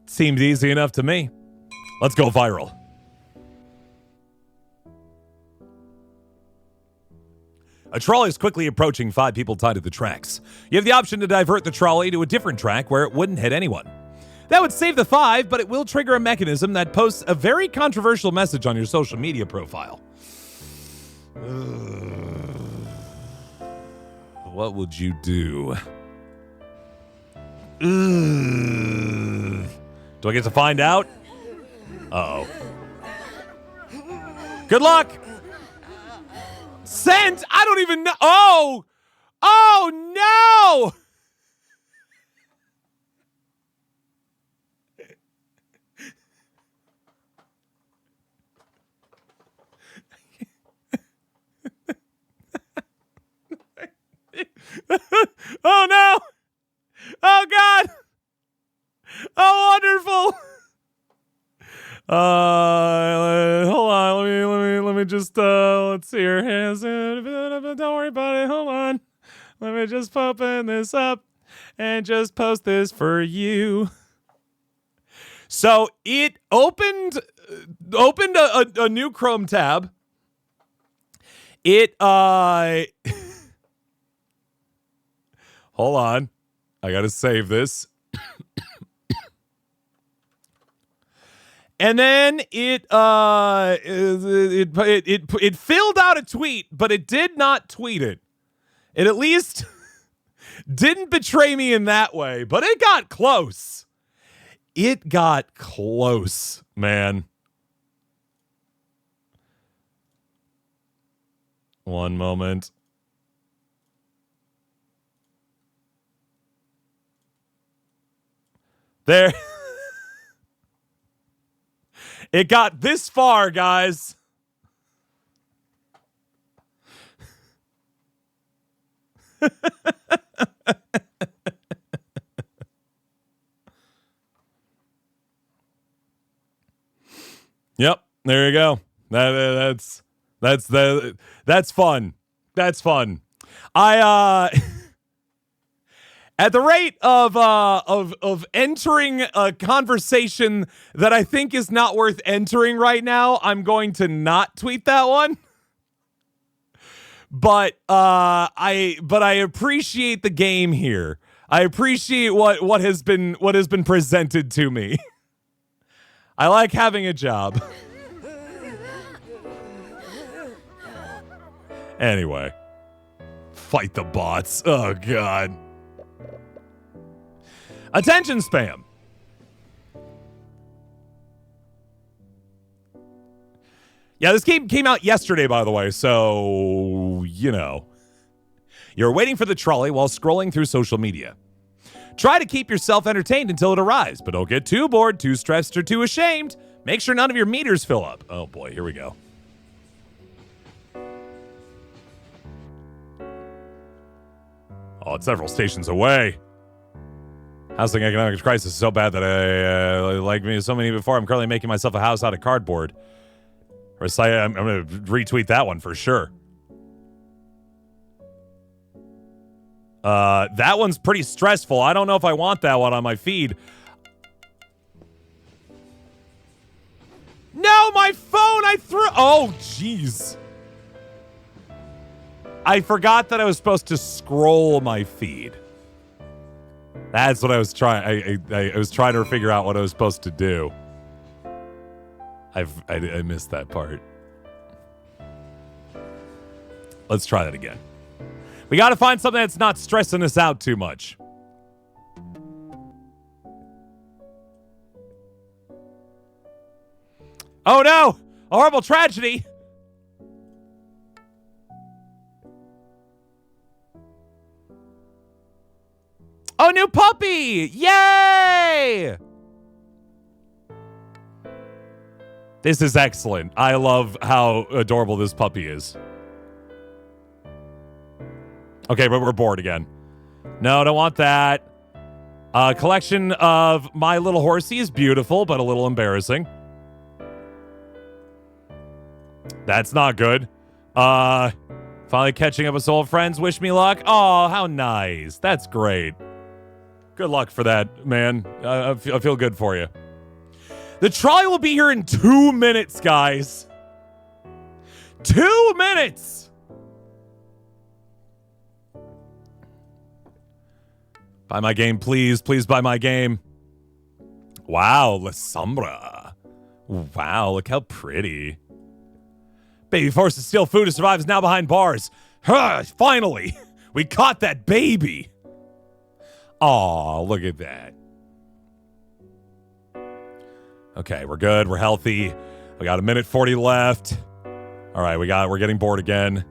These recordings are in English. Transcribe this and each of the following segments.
Seems easy enough to me. Let's go viral. A trolley is quickly approaching 5 people tied to the tracks. You have the option to divert the trolley to a different track where it wouldn't hit anyone. That would save the 5, but it will trigger a mechanism that posts a very controversial message on your social media profile. What would you do? Do I get to find out? Uh-oh. Good luck! Sent? I don't even know. Oh! Oh, no! Oh, no! Oh, God! Oh, wonderful! Hold on. Let me just let's see here. Don't worry about it. Hold on. Let me just open this up and just post this for you. So it opened a new Chrome tab. It hold on. I gotta save this. And then it filled out a tweet, but it did not tweet it. It at least didn't betray me in that way, but it got close. It got close, man. One moment. There. It got this far, guys. Yep, there you go. That's fun. That's fun. At the rate of entering a conversation that I think is not worth entering right now, I'm going to not tweet that one. But I appreciate the game here. I appreciate what has been presented to me. I like having a job. Anyway, fight the bots. Oh God. Attention spam. Yeah, this game came out yesterday, by the way, so, you know. You're waiting for the trolley while scrolling through social media. Try to keep yourself entertained until it arrives, but don't get too bored, too stressed, or too ashamed. Make sure none of your meters fill up. Oh boy, here we go. Oh, it's several stations away. Housing economic crisis is so bad that so many before, I'm currently making myself a house out of cardboard. I'm going to retweet that one for sure. That one's pretty stressful. I don't know if I want that one on my feed. No, my phone! I threw... Oh, jeez. I forgot that I was supposed to scroll my feed. That's what I was trying. I was trying to figure out what I was supposed to do. I missed that part. Let's try that again. We got to find something that's not stressing us out too much. Oh no! A horrible tragedy! Oh, new puppy! Yay! This is excellent. I love how adorable this puppy is. Okay, but we're bored again. No, don't want that. Collection of My Little Horsey is beautiful, but a little embarrassing. That's not good. Finally catching up with old friends. Wish me luck. Oh, how nice. That's great. Good luck for that, man. I feel good for you. The trolley will be here in 2 minutes, guys. 2 minutes! Buy my game, please. Please buy my game. Wow, La Sombra. Wow, look how pretty. Baby forced to steal food to survive is now behind bars. Huh, finally! We caught that baby! Aw, look at that. Okay, we're good. We're healthy. We got 1:40 left. All right, we're getting bored again.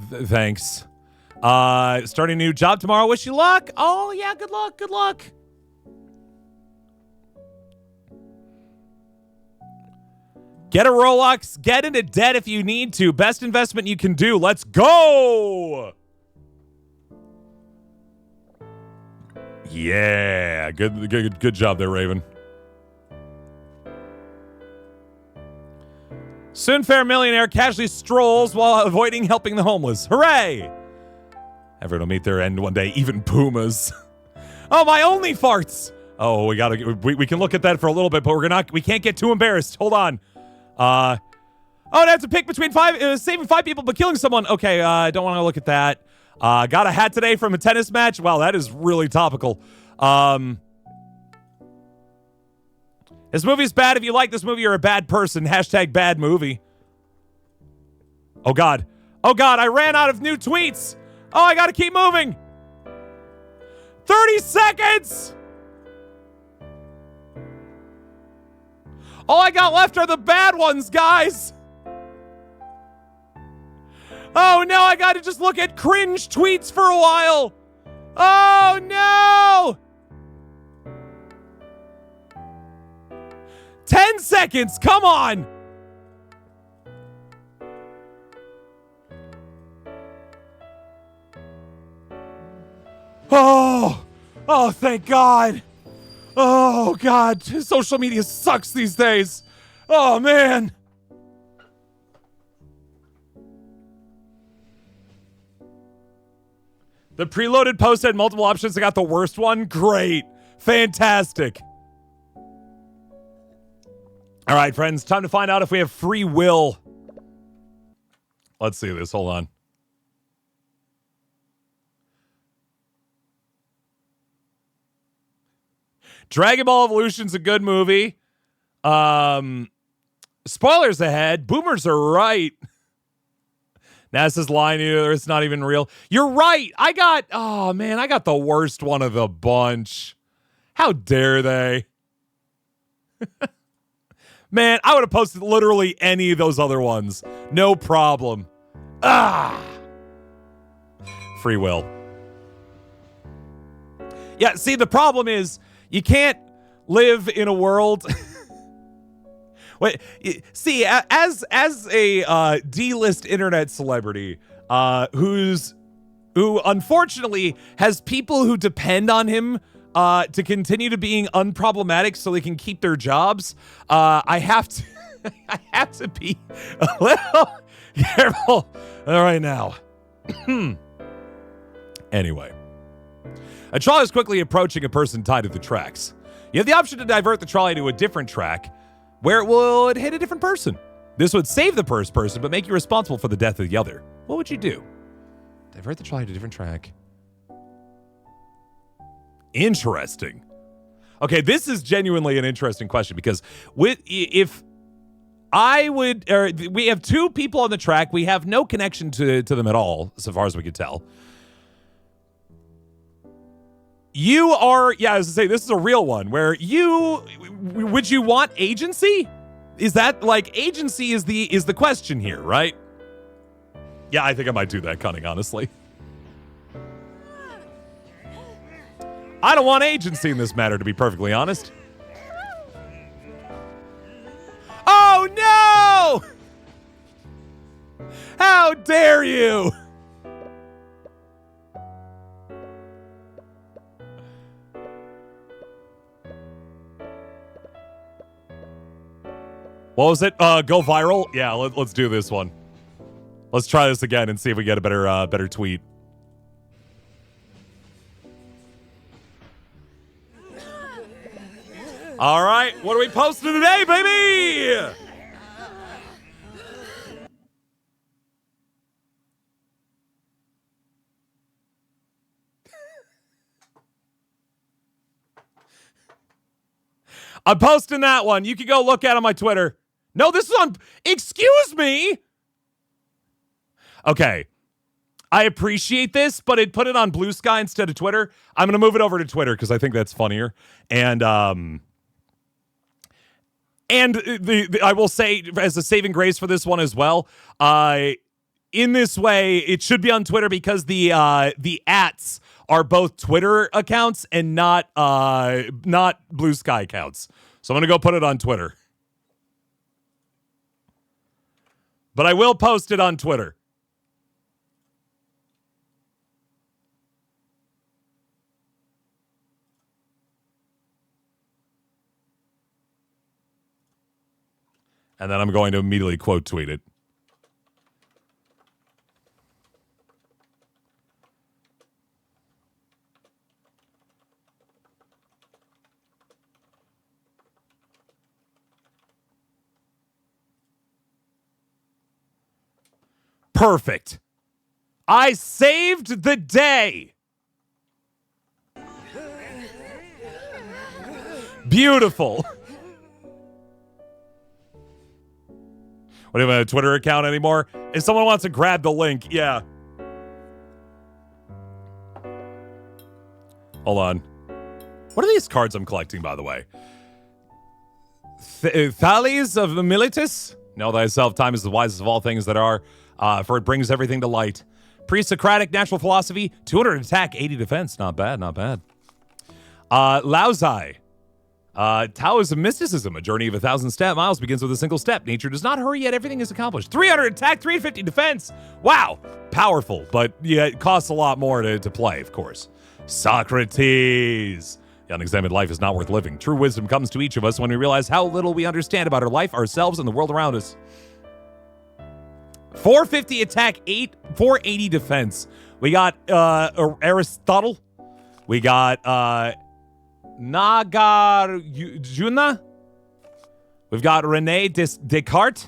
Thanks. Starting a new job tomorrow. Wish you luck. Oh, yeah, good luck. Good luck. Get a Rolex. Get into debt if you need to. Best investment you can do. Let's go. Yeah, good job there, Raven. Soon fair millionaire casually strolls while avoiding helping the homeless. Hooray! Everyone will meet their end one day, even pumas. Oh, my only farts! Oh, we can look at that for a little bit, but we can't get too embarrassed. Hold on. Oh, that's a pick between saving 5 people but killing someone. Okay, I don't want to look at that. Got a hat today from a tennis match. Wow, that is really topical. This movie's bad. If you like this movie, you're a bad person. Hashtag bad movie. Oh, God. Oh, God, I ran out of new tweets. Oh, I gotta keep moving. 30 seconds. All I got left are the bad ones, guys. Oh, no, I gotta just look at cringe tweets for a while. Oh, no. 10 seconds, come on. Oh, thank God. Oh, God, social media sucks these days. Oh, man. The preloaded post had multiple options. I got the worst one. Great. Fantastic. All right, friends, time to find out if we have free will. Let's see this. Hold on. Dragon Ball Evolution's a good movie. Spoilers ahead. Boomers are right. NASA's lying to you. It's not even real. You're right. I got the worst one of the bunch. How dare they? Man, I would have posted literally any of those other ones. No problem. Free will. Yeah, see, the problem is you can't live in a world. Wait, see, as a D-list internet celebrity, who unfortunately has people who depend on him to continue to being unproblematic so they can keep their jobs, I have to be a little careful right now. Anyway. A trolley is quickly approaching a person tied to the tracks. You have the option to divert the trolley to a different track where it would hit a different person. This would save the first person but make you responsible for the death of the other. What would you do? Divert the trolley to a different track. Interesting. Okay, this is genuinely an interesting question because we have 2 people on the track. We have no connection to them at all, so far as we could tell. You are, yeah, I was gonna say, this is a real one where would you want agency? Is that like agency is the question here, right? Yeah, I think I might do that, Cunning, honestly. I don't want agency in this matter, to be perfectly honest. Oh, no! How dare you! What was it? Go viral? Yeah, let's do this one. Let's try this again and see if we get a better tweet. All right, what are we posting today, baby? I'm posting that one. You can go look at it on my Twitter. No, this is on... Excuse me! Okay. I appreciate this, but it put it on Blue Sky instead of Twitter. I'm going to move it over to Twitter because I think that's funnier. And I will say, as a saving grace for this one as well, in this way, it should be on Twitter because the ats are both Twitter accounts and not Blue Sky accounts. So I'm going to go put it on Twitter. But I will post it on Twitter. And then I'm going to immediately quote tweet it. Perfect. I saved the day. Beautiful. What, do you have a Twitter account anymore? If someone wants to grab the link, yeah. Hold on. What are these cards I'm collecting, by the way? Thales of Militus? Know thyself, time is the wisest of all things that are, for it brings everything to light. Pre-Socratic natural philosophy, 200 attack, 80 defense. Not bad, not bad. Laozai. Taoism mysticism, a journey of 1,000 miles begins with a single step. Nature does not hurry, yet everything is accomplished. 300 attack, 350 defense. Wow, powerful, but yeah, it costs a lot more to play, of course. Socrates. The unexamined life is not worth living. True wisdom comes to each of us when we realize how little we understand about our life, ourselves, and the world around us. 450 attack, 480 defense. We got Aristotle. We got Nagarjuna. We've got Rene Descartes.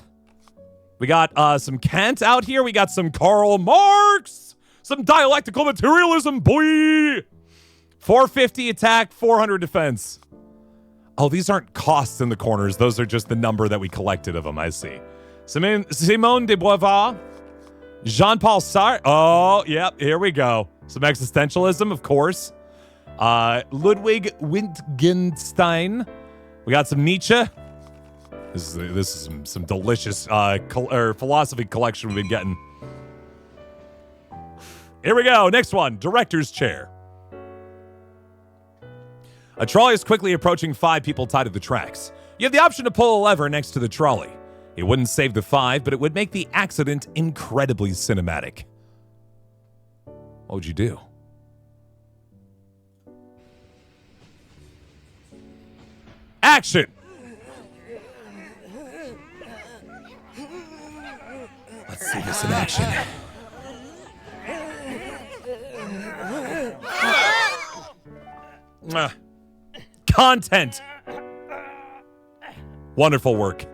We got some Kant out here. We got some Karl Marx. Some dialectical materialism, boy. 450 attack, 400 defense. Oh, these aren't costs in the corners. Those are just the number that we collected of them. I see. Simone de Beauvoir. Jean-Paul Sartre. Oh, yep. Here we go. Some existentialism, of course. Ludwig Wittgenstein. We got some Nietzsche. This is some delicious philosophy collection we've been getting. Here we go. Next one. Director's chair. A trolley is quickly approaching 5 people tied to the tracks. You have the option to pull a lever next to the trolley. It wouldn't save the 5, but it would make the accident incredibly cinematic. What would you do? Action! Let's see this in action. Content. Wonderful work.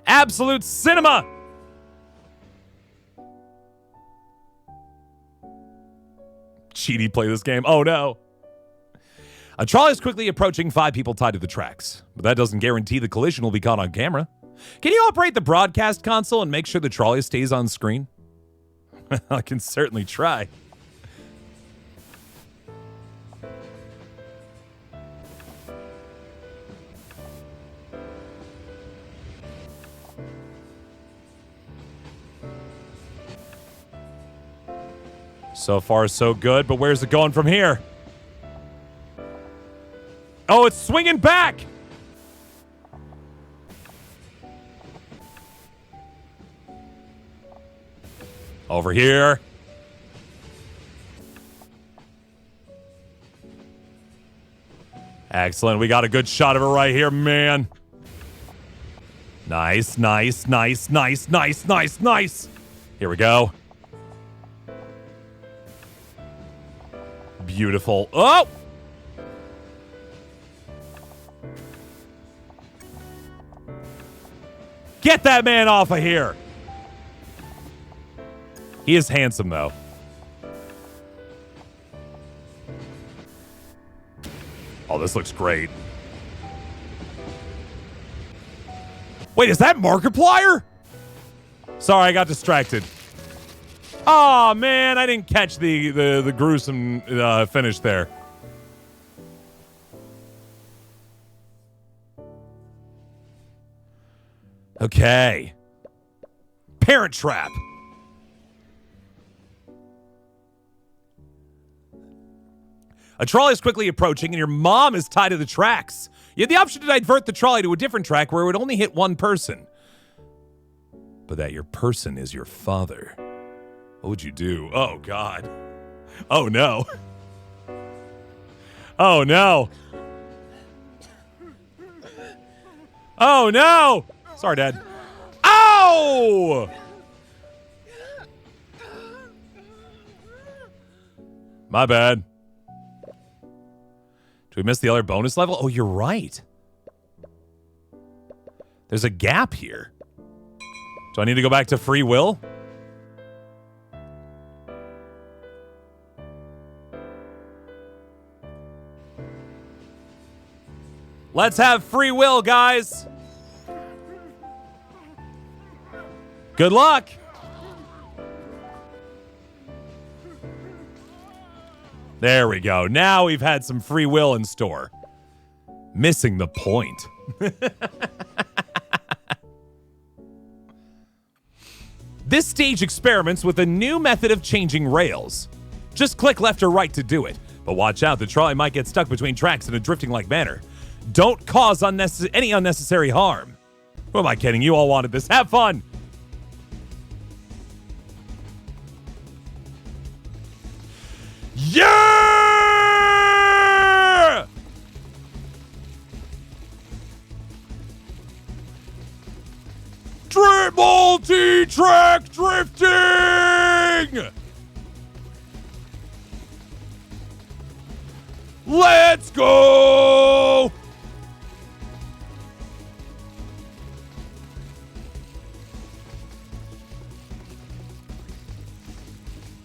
Absolute cinema. Cheaty play this game. Oh no. A trolley is quickly approaching 5 people tied to the tracks, but that doesn't guarantee the collision will be caught on camera. Can you operate the broadcast console and make sure the trolley stays on screen? I can certainly try. So far, so good, but where's it going from here? Oh, it's swinging back! Over here. Excellent. We got a good shot of it right here, man. Nice, nice, nice, nice, nice, nice, nice. Here we go. Beautiful. Oh! Get that man off of here. He is handsome, though. Oh, this looks great. Wait, is that Markiplier? Sorry, I got distracted. Oh, man, I didn't catch the gruesome finish there. Okay. Parent Trap. A trolley is quickly approaching, and your mom is tied to the tracks. You had the option to divert the trolley to a different track where it would only hit one person. But that your person is your father. What would you do? Oh, God. Oh, no. Oh, no. Oh, no. Sorry, Dad. Ow! My bad. Do we miss the other bonus level? Oh, you're right. There's a gap here. Do I need to go back to free will? Let's have free will, guys. Good luck. There we go. Now we've had some free will in store. Missing the point. This stage experiments with a new method of changing rails. Just click left or right to do it. But watch out, the trolley might get stuck between tracks in a drifting-like manner. Don't cause any unnecessary harm. Who am I kidding? You all wanted this. Have fun! Yeah! Multi-track drifting! Let's go!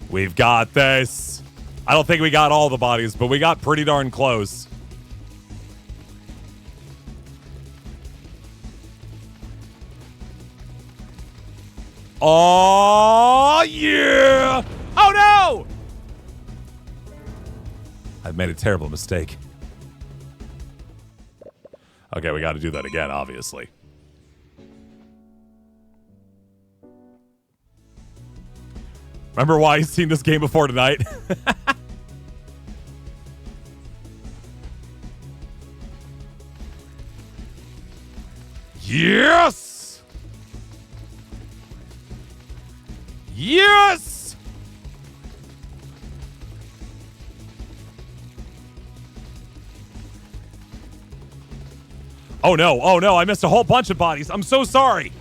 We've got this. I don't think we got all the bodies, but we got pretty darn close. Oh, yeah! Oh, no! I've made a terrible mistake. Okay, we got to do that again, obviously. Remember why you've seen this game before tonight? Yes! Yes! Oh no, I missed a whole bunch of bodies. I'm so sorry.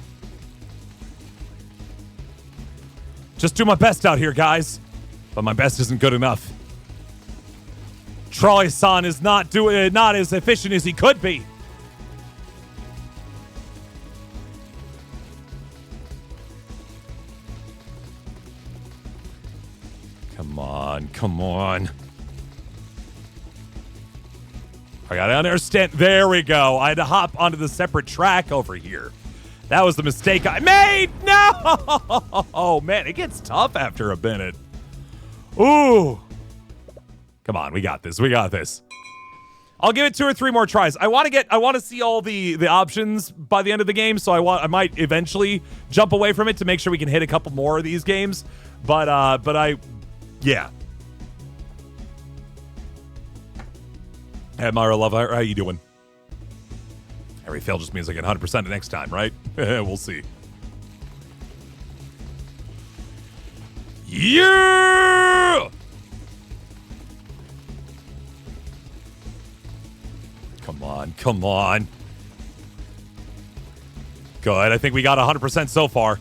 Just do my best out here, guys. But my best isn't good enough. Trolley-san is not as efficient as he could be. Come on. I gotta understand. There we go. I had to hop onto the separate track over here. That was the mistake I made. No! Oh, man, it gets tough after a minute. Ooh. Come on, we got this. We got this. I'll give it 2 or 3 more tries. I want to see all the options by the end of the game, so I might eventually jump away from it to make sure we can hit a couple more of these games. Yeah. Hey, Myra Love, how are you doing? Every fail just means I get 100% the next time, right? We'll see. Yeah! Come on. Good. I think we got 100% so far.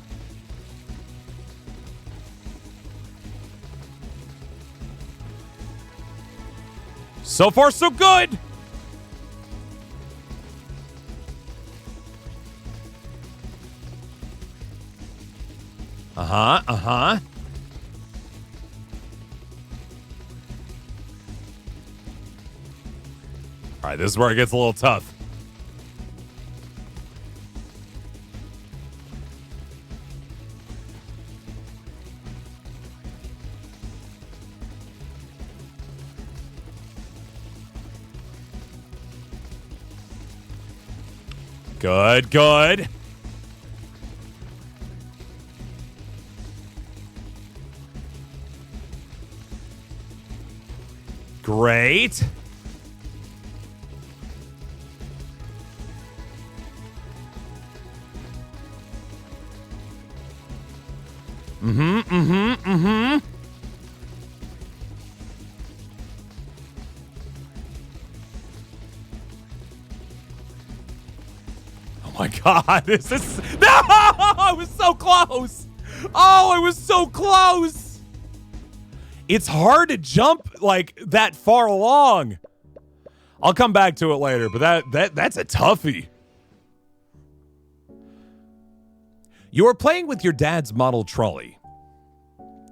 So far, so good. Uh-huh, uh-huh. All right, this is where it gets a little tough. Good, good. Great. Mm-hmm, mm-hmm, mm-hmm. Oh my God, this is... No! I was so close! Oh, I was so close! It's hard to jump like that far along. I'll come back to it later, but that's a toughie. You are playing with your dad's model trolley.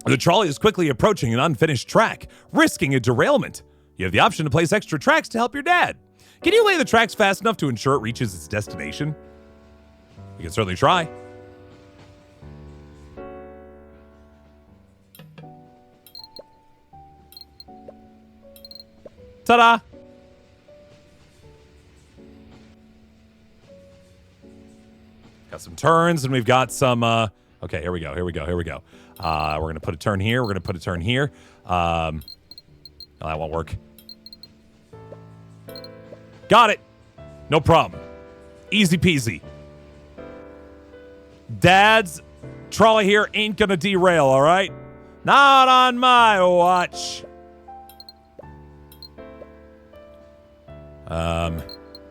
The trolley is quickly approaching an unfinished track, risking a derailment. You have the option to place extra tracks to help your dad. Can you lay the tracks fast enough to ensure it reaches its destination? You can certainly try. Ta-da! Got some turns, and we've got some, okay, here we go. We're going to put a turn here. No, that won't work. Got it. No problem. Easy peasy. Dad's trolley here ain't gonna derail, all right? Not on my watch.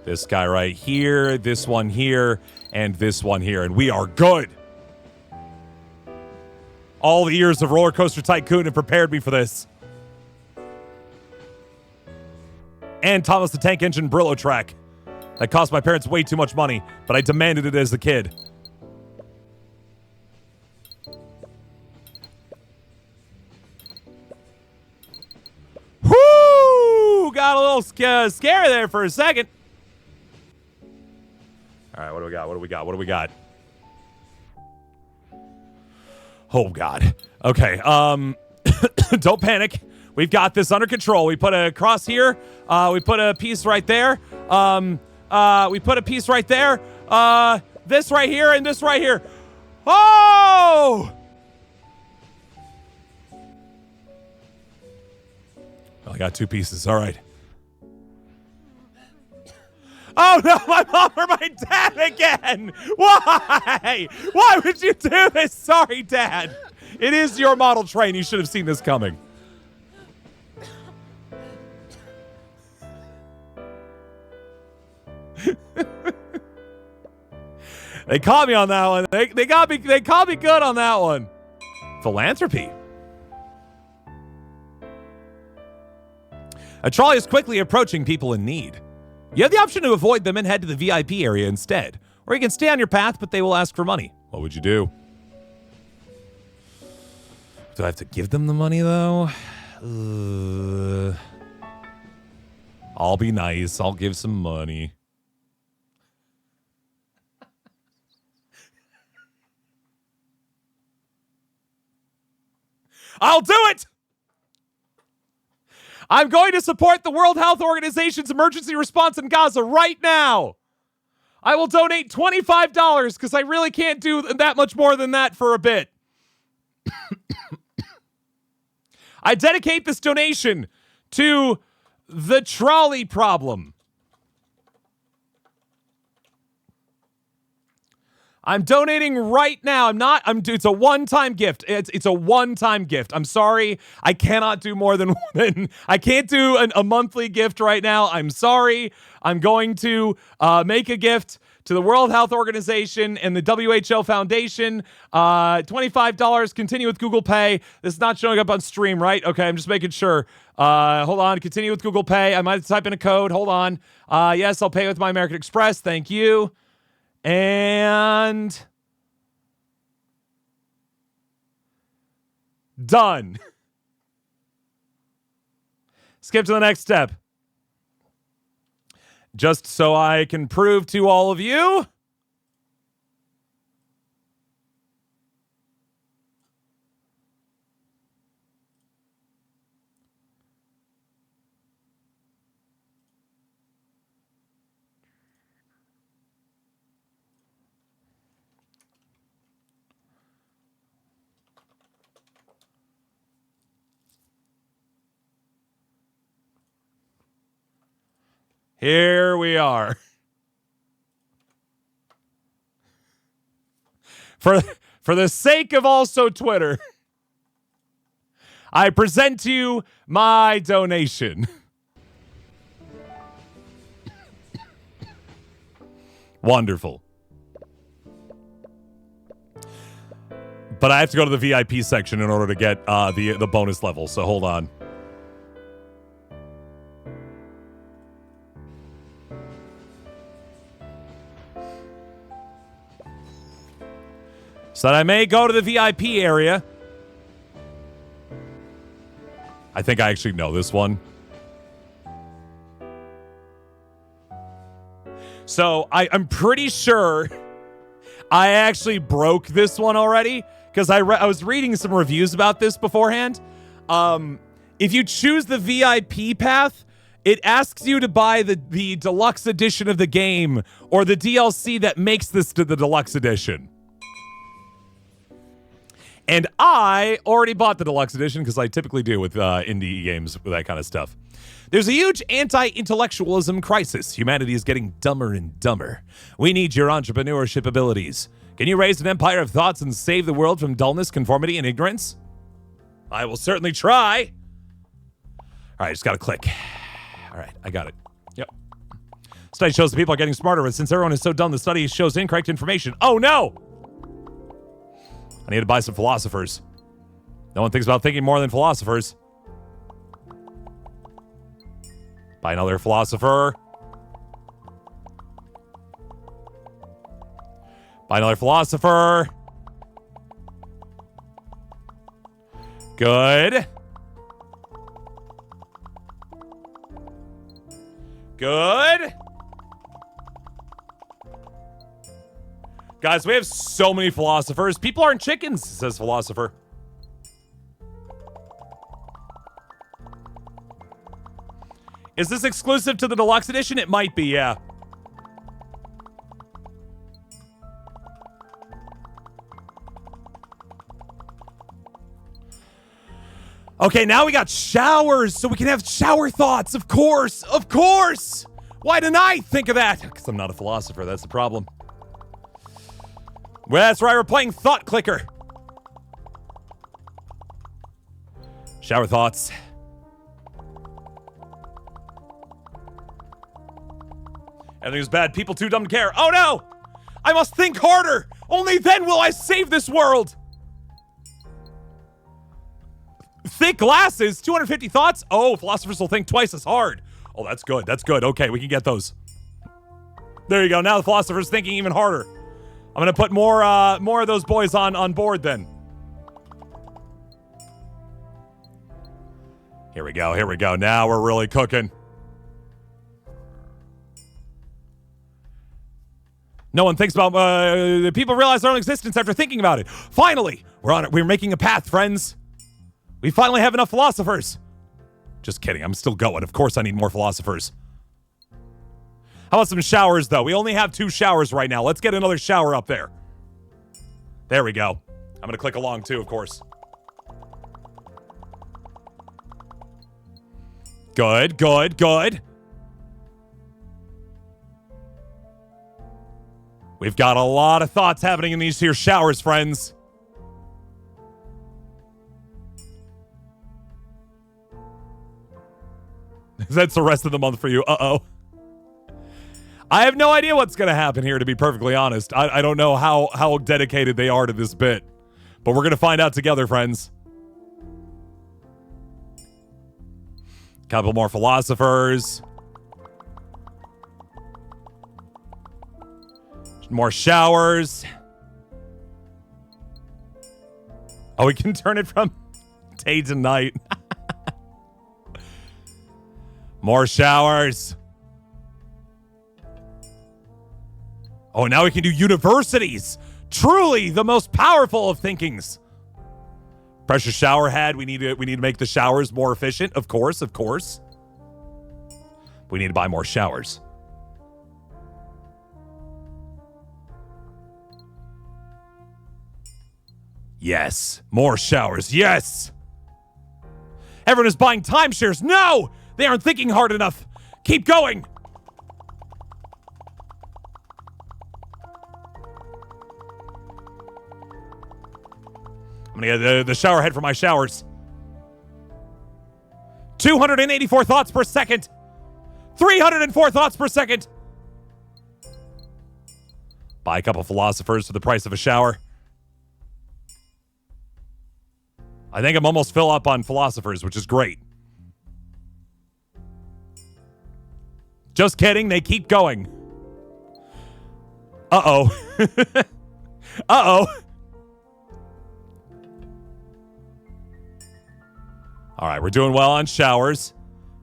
This guy right here, this one here, and this one here, and we are good. All the years of Roller Coaster Tycoon have prepared me for this. And Thomas the Tank Engine Brillo track. That cost my parents way too much money, but I demanded it as a kid. Whoo! Got a little scary there for a second. All right, what do we got? Oh, God. Okay, don't panic. We've got this under control. We put a cross here. We put a piece right there. We put a piece right there. This right here and this right here. Oh! I got two pieces. All right. Oh, no, my mom or my dad again. Why? Why would you do this? Sorry, Dad. It is your model train. You should have seen this coming. They caught me on that one. They caught me good on that one. Philanthropy. A trolley is quickly approaching people in need. You have the option to avoid them and head to the VIP area instead. Or you can stay on your path, but they will ask for money. What would you do? Do I have to give them the money, though? I'll be nice. I'll give some money. I'll do it! I'm going to support the World Health Organization's emergency response in Gaza right now. I will donate $25 because I really can't do that much more than that for a bit. I dedicate this donation to the trolley problem. I'm donating right now. It's a one-time gift. It's a one-time gift. I'm sorry. I cannot do more than I can't do a monthly gift right now. I'm sorry. I'm going to make a gift to the World Health Organization and the WHO Foundation. $25. Continue with Google Pay. This is not showing up on stream, right? Okay, I'm just making sure. Hold on. Continue with Google Pay. I might have to type in a code. Hold on. Yes, I'll pay with my American Express. Thank you. And Done. Skip to the next step. Just so I can prove to all of you. Here we are. For the sake of also Twitter, I present to you my donation. Wonderful. But I have to go to the VIP section in order to get the bonus level, so hold on. So that I may go to the VIP area. I think I actually know this one. So I'm pretty sure I actually broke this one already because I was reading some reviews about this beforehand. If you choose the VIP path, it asks you to buy the deluxe edition of the game or the DLC that makes this to the deluxe edition. And I already bought the deluxe edition because I typically do with indie games with that kind of stuff. There's a huge anti-intellectualism crisis. Humanity is getting dumber and dumber. We need your entrepreneurship abilities. Can you raise an empire of thoughts and save the world from dullness, conformity, and ignorance? I will certainly try. All right, just got to click. All right, I got it. Yep. Study shows that people are getting smarter, but since everyone is so dumb, the study shows incorrect information. Oh, no! I need to buy some philosophers. No one thinks about thinking more than philosophers. Buy another philosopher. Buy another philosopher. Good. Good. Guys, we have so many philosophers. People aren't chickens, says philosopher. Is this exclusive to the deluxe edition? It might be, yeah. Okay, now we got showers, so we can have shower thoughts. Of course, of course. Why didn't I think of that? Because I'm not a philosopher, that's the problem. Well, that's right, we're playing Thought Clicker. Shower thoughts. Everything's bad. People too dumb to care. Oh no! I must think harder! Only then will I save this world! Thick glasses? 250 thoughts? Oh, philosophers will think twice as hard. Oh, that's good. That's good. Okay, we can get those. There you go. Now the philosopher's thinking even harder. I'm gonna put more of those boys on board then. Here we go. Here we go. Now we're really cooking. No one thinks about people realize their own existence after thinking about it. Finally, we're on it. We're making a path, friends. We finally have enough philosophers. Just kidding. I'm still going. Of course I need more philosophers. How about some showers, though? We only have 2 showers right now. Let's get another shower up there. There we go. I'm going to click along, too, of course. Good, good, good. We've got a lot of thoughts happening in these here showers, friends. That's the rest of the month for you. Uh-oh. I have no idea what's going to happen here, to be perfectly honest. I don't know how dedicated they are to this bit. But we're going to find out together, friends. Couple more philosophers. More showers. Oh, we can turn it from... day to night. More showers. Oh, now we can do universities. Truly the most powerful of thinkings. Pressure shower head. We need to make the showers more efficient. Of course. We need to buy more showers. Yes. More showers. Yes. Everyone is buying timeshares. No! They aren't thinking hard enough. Keep going. I'm going to get the shower head for my showers. 284 thoughts per second. 304 thoughts per second. Buy a couple philosophers for the price of a shower. I think I'm almost fill up on philosophers, which is great. Just kidding. They keep going. Uh-oh. Uh-oh. All right, we're doing well on showers.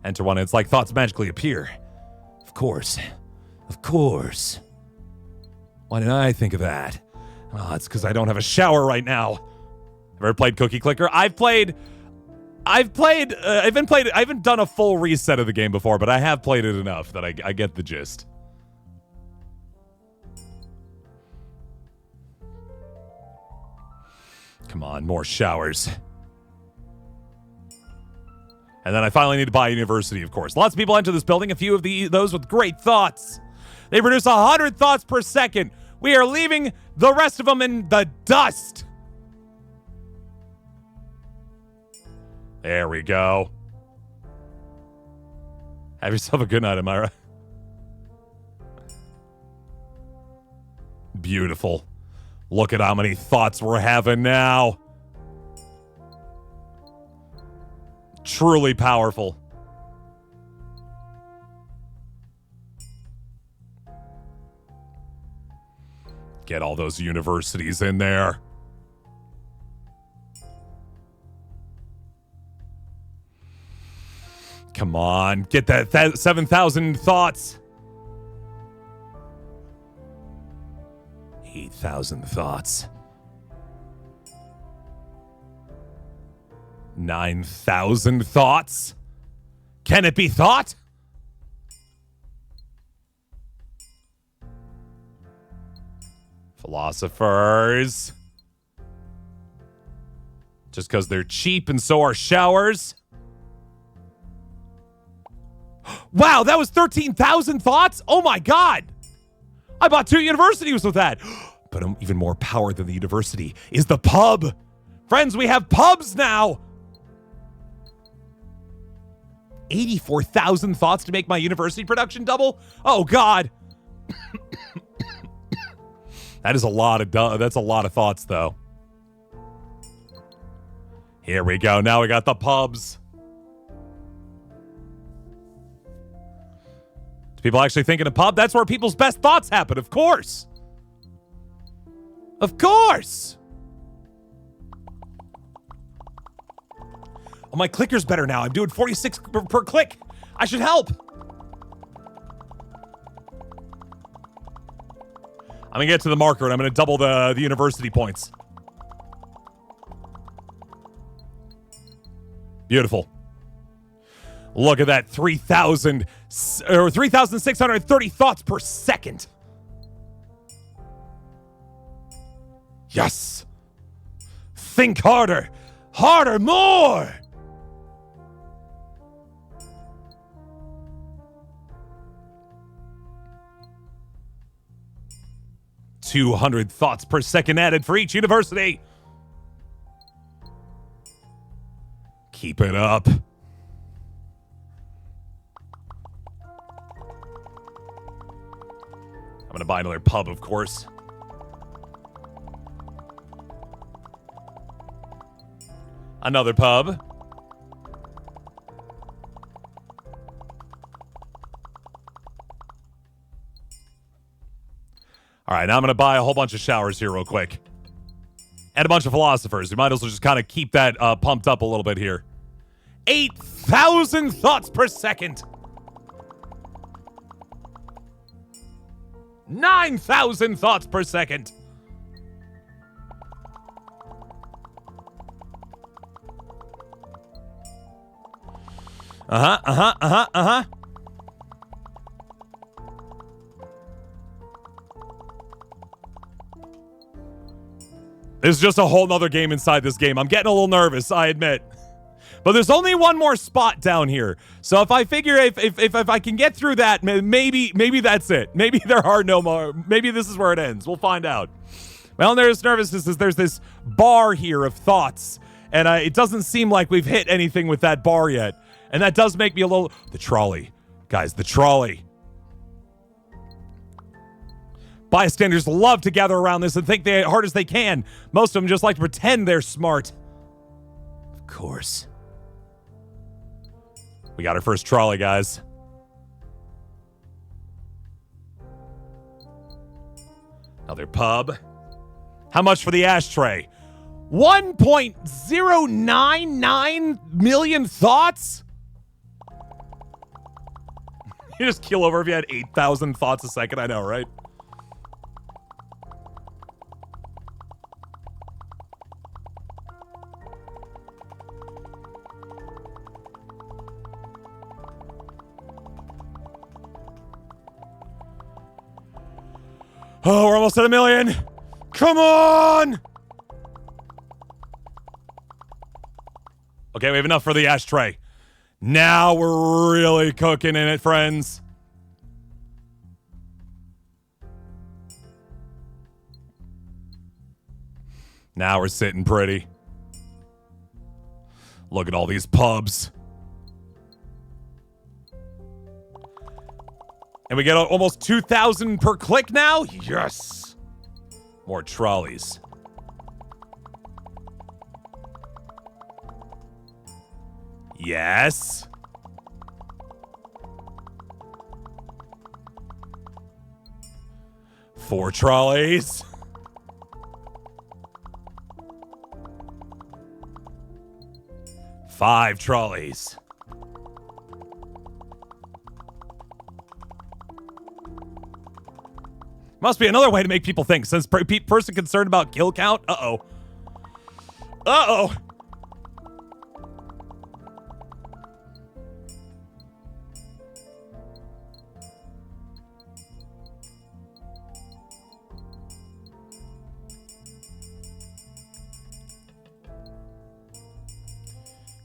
Enter one, it's like thoughts magically appear. Of course. Why didn't I think of that? Oh, it's because I don't have a shower right now. Ever played Cookie Clicker? I haven't done a full reset of the game before, but I have played it enough that I get the gist. Come on, more showers. And then I finally need to buy a university, of course. Lots of people enter this building, a few of those with great thoughts. They produce 100 thoughts per second. We are leaving the rest of them in the dust. There we go. Have yourself a good night, Amira. Beautiful. Look at how many thoughts we're having now. Truly powerful. Get all those universities in there. Come on, get that 7,000 thoughts. 8,000 thoughts. 9,000 thoughts. Can it be thought? Philosophers. Just because they're cheap and so are showers. Wow, that was 13,000 thoughts? Oh my god! I bought 2 universities with that. But even more power than the university is the pub. Friends, we have pubs now. 84,000 thoughts to make my university production double? Oh god. That's a lot of thoughts though. Here we go. Now we got the pubs. Do people actually think in a pub? That's where people's best thoughts happen, of course. Of course. Oh, my clicker's better now. I'm doing 46 per click. I should help. I'm going to get to the marker, and I'm going to double the university points. Beautiful. Look at that, 3,630 thoughts per second. Yes. Think harder. Harder, more. $200 thoughts per second added for each university. Keep it up. I'm gonna buy another pub, of course. Another pub. All right, now I'm gonna buy a whole bunch of showers here real quick. And a bunch of philosophers. We might as well just kind of keep that pumped up a little bit here. 8,000 thoughts per second. 9,000 thoughts per second. There's just a whole nother game inside this game. I'm getting a little nervous, I admit. But there's only one more spot down here. So if I figure if I can get through that, maybe that's it. Maybe there are no more. Maybe this is where it ends. We'll find out. Well, there's nervousness is there's this bar here of thoughts. And it doesn't seem like we've hit anything with that bar yet. And that does make me a little... The trolley. Guys, the trolley. Bystanders love to gather around this and think they hard as they can. Most of them just like to pretend they're smart. Of course. We got our first trolley, guys. Another pub. How much for the ashtray? 1.099 million thoughts? You just keel over if you had 8,000 thoughts a second. I know, right? Oh, we're almost at 1 million. Come on! Okay, we have enough for the ashtray. Now we're really cooking in it, friends. Now we're sitting pretty. Look at all these pubs. And we get almost 2,000 per click now? Yes! More trolleys. Yes. Four trolleys. Five trolleys. Must be another way to make people think, since person concerned about kill count. Uh-oh. Uh-oh.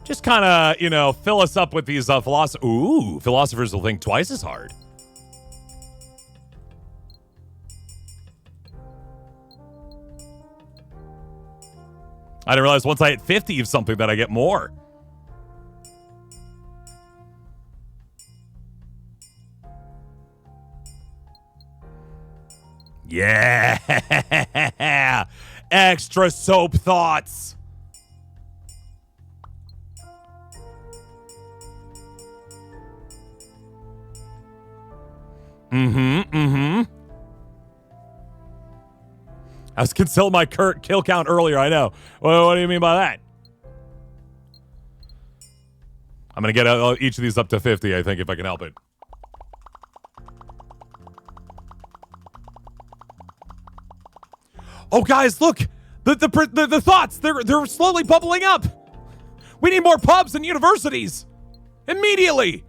Just kind of, you know, fill us up with these philosophers. Ooh, philosophers will think twice as hard. I didn't realize once I hit 50 of something that I get more. Yeah! Extra soap thoughts. I was concealing my kill count earlier, I know. Well, what do you mean by that? I'm going to get each of these up to 50, I think, if I can help it. Oh, guys, look! The thoughts, they're slowly bubbling up! We need more pubs and universities! Immediately!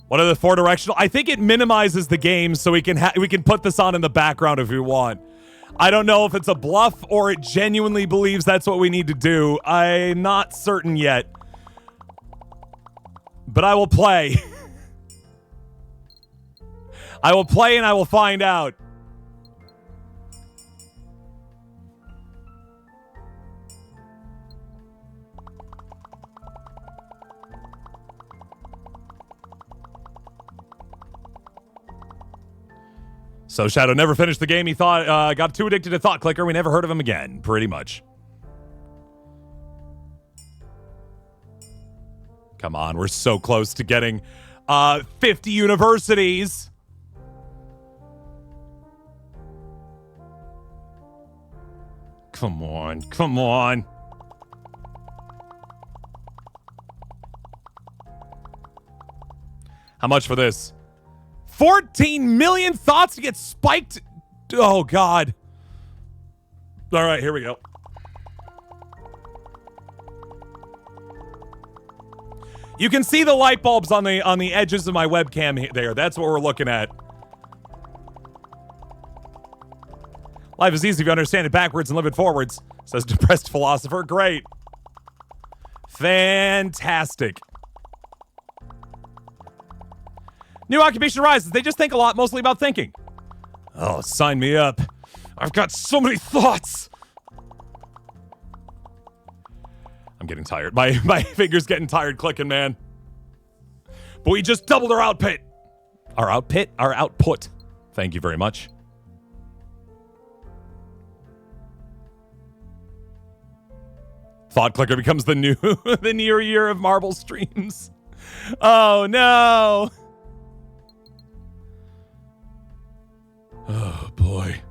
What are the four directional? I think it minimizes the game so we can put this on in the background if we want. I don't know if it's a bluff or it genuinely believes that's what we need to do. I'm not certain yet. But I will play. I will play and I will find out. So Shadow never finished the game. He thought, got too addicted to Thought Clicker. We never heard of him again, pretty much. Come on, we're so close to getting 50 universities. Come on, come on. How much for this? 14 million thoughts to get spiked. Oh, God. All right, here we go. You can see the light bulbs on the edges of my webcam there. That's what we're looking at. Life is easy if you understand it backwards and live it forwards, says depressed philosopher. Great. Fantastic. New occupation arises. They just think a lot, mostly about thinking. Oh, sign me up. I've got so many thoughts. I'm getting tired. My finger's getting tired clicking, man. But we just doubled our output. Our output. Thank you very much. Thought Clicker becomes the new year of Marble streams. Oh no. Oh boy.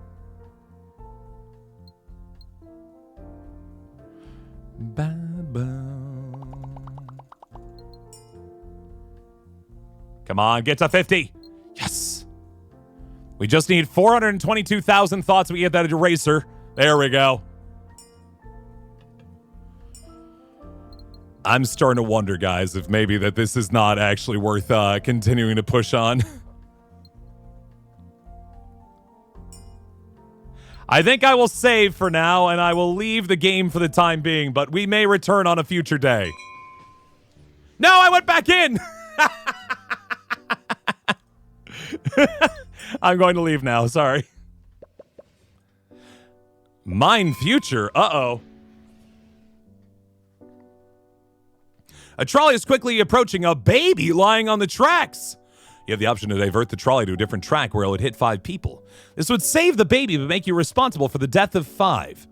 Come on, get to 50. Yes. We just need 422,000 thoughts. We get that eraser. There we go. I'm starting to wonder, guys, if maybe that this is not actually worth continuing to push on. I think I will save for now, and I will leave the game for the time being, but we may return on a future day. No, I went back in! I'm going to leave now, sorry. Mine future? Uh-oh. A trolley is quickly approaching a baby lying on the tracks. You have the option to divert the trolley to a different track where it would hit 5 people. This would save the baby but make you responsible for the death of 5.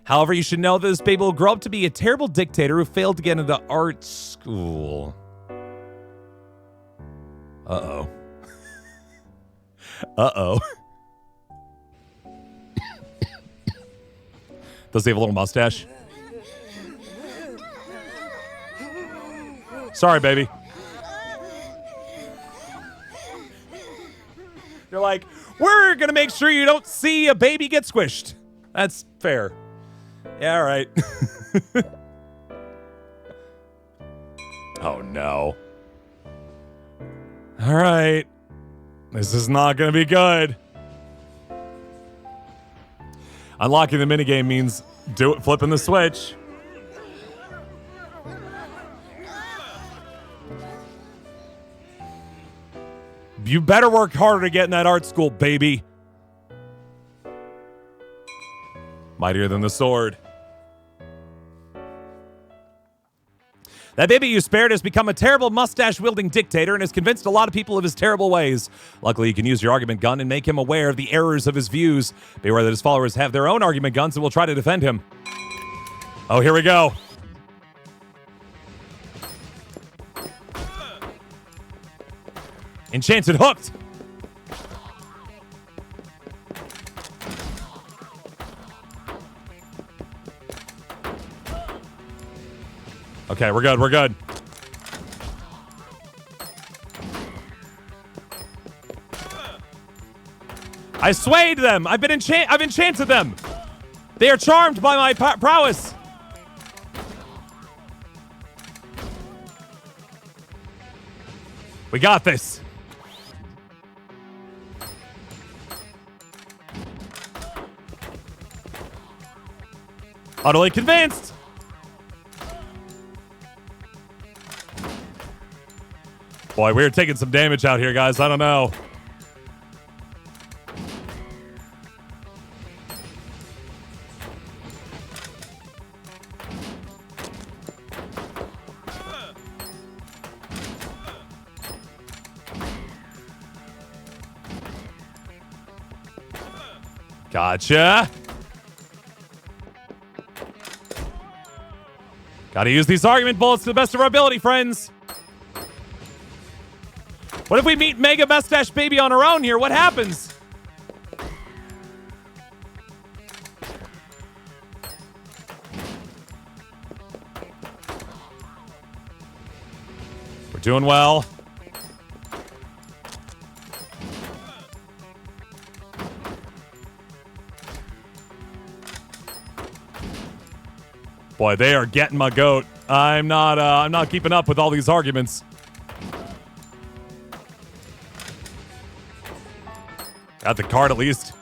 However, you should know that this baby will grow up to be a terrible dictator who failed to get into art school. Uh-oh. Uh-oh. Does he have a little mustache? Sorry, baby. You're like, we're gonna make sure you don't see a baby get squished. That's fair. Yeah, all right. Oh, no. All right. This is not gonna be good. Unlocking the minigame means flipping the switch. You better work harder to get in that art school, baby. Mightier than the sword. That baby you spared has become a terrible mustache-wielding dictator and has convinced a lot of people of his terrible ways. Luckily, you can use your argument gun and make him aware of the errors of his views. Be aware that his followers have their own argument guns and will try to defend him. Oh, here we go. Enchanted hooked. Okay, we're good, we're good. I swayed them. I've enchanted them. They are charmed by my prowess. We got this. Utterly convinced. Boy, we're taking some damage out here, guys. I don't know. Gotcha. Gotta use these argument bullets to the best of our ability, friends. What if we meet Mega Mustache Baby on our own here? What happens? We're doing well. Boy, they are getting my goat. I'm not keeping up with all these arguments. Got the card at least.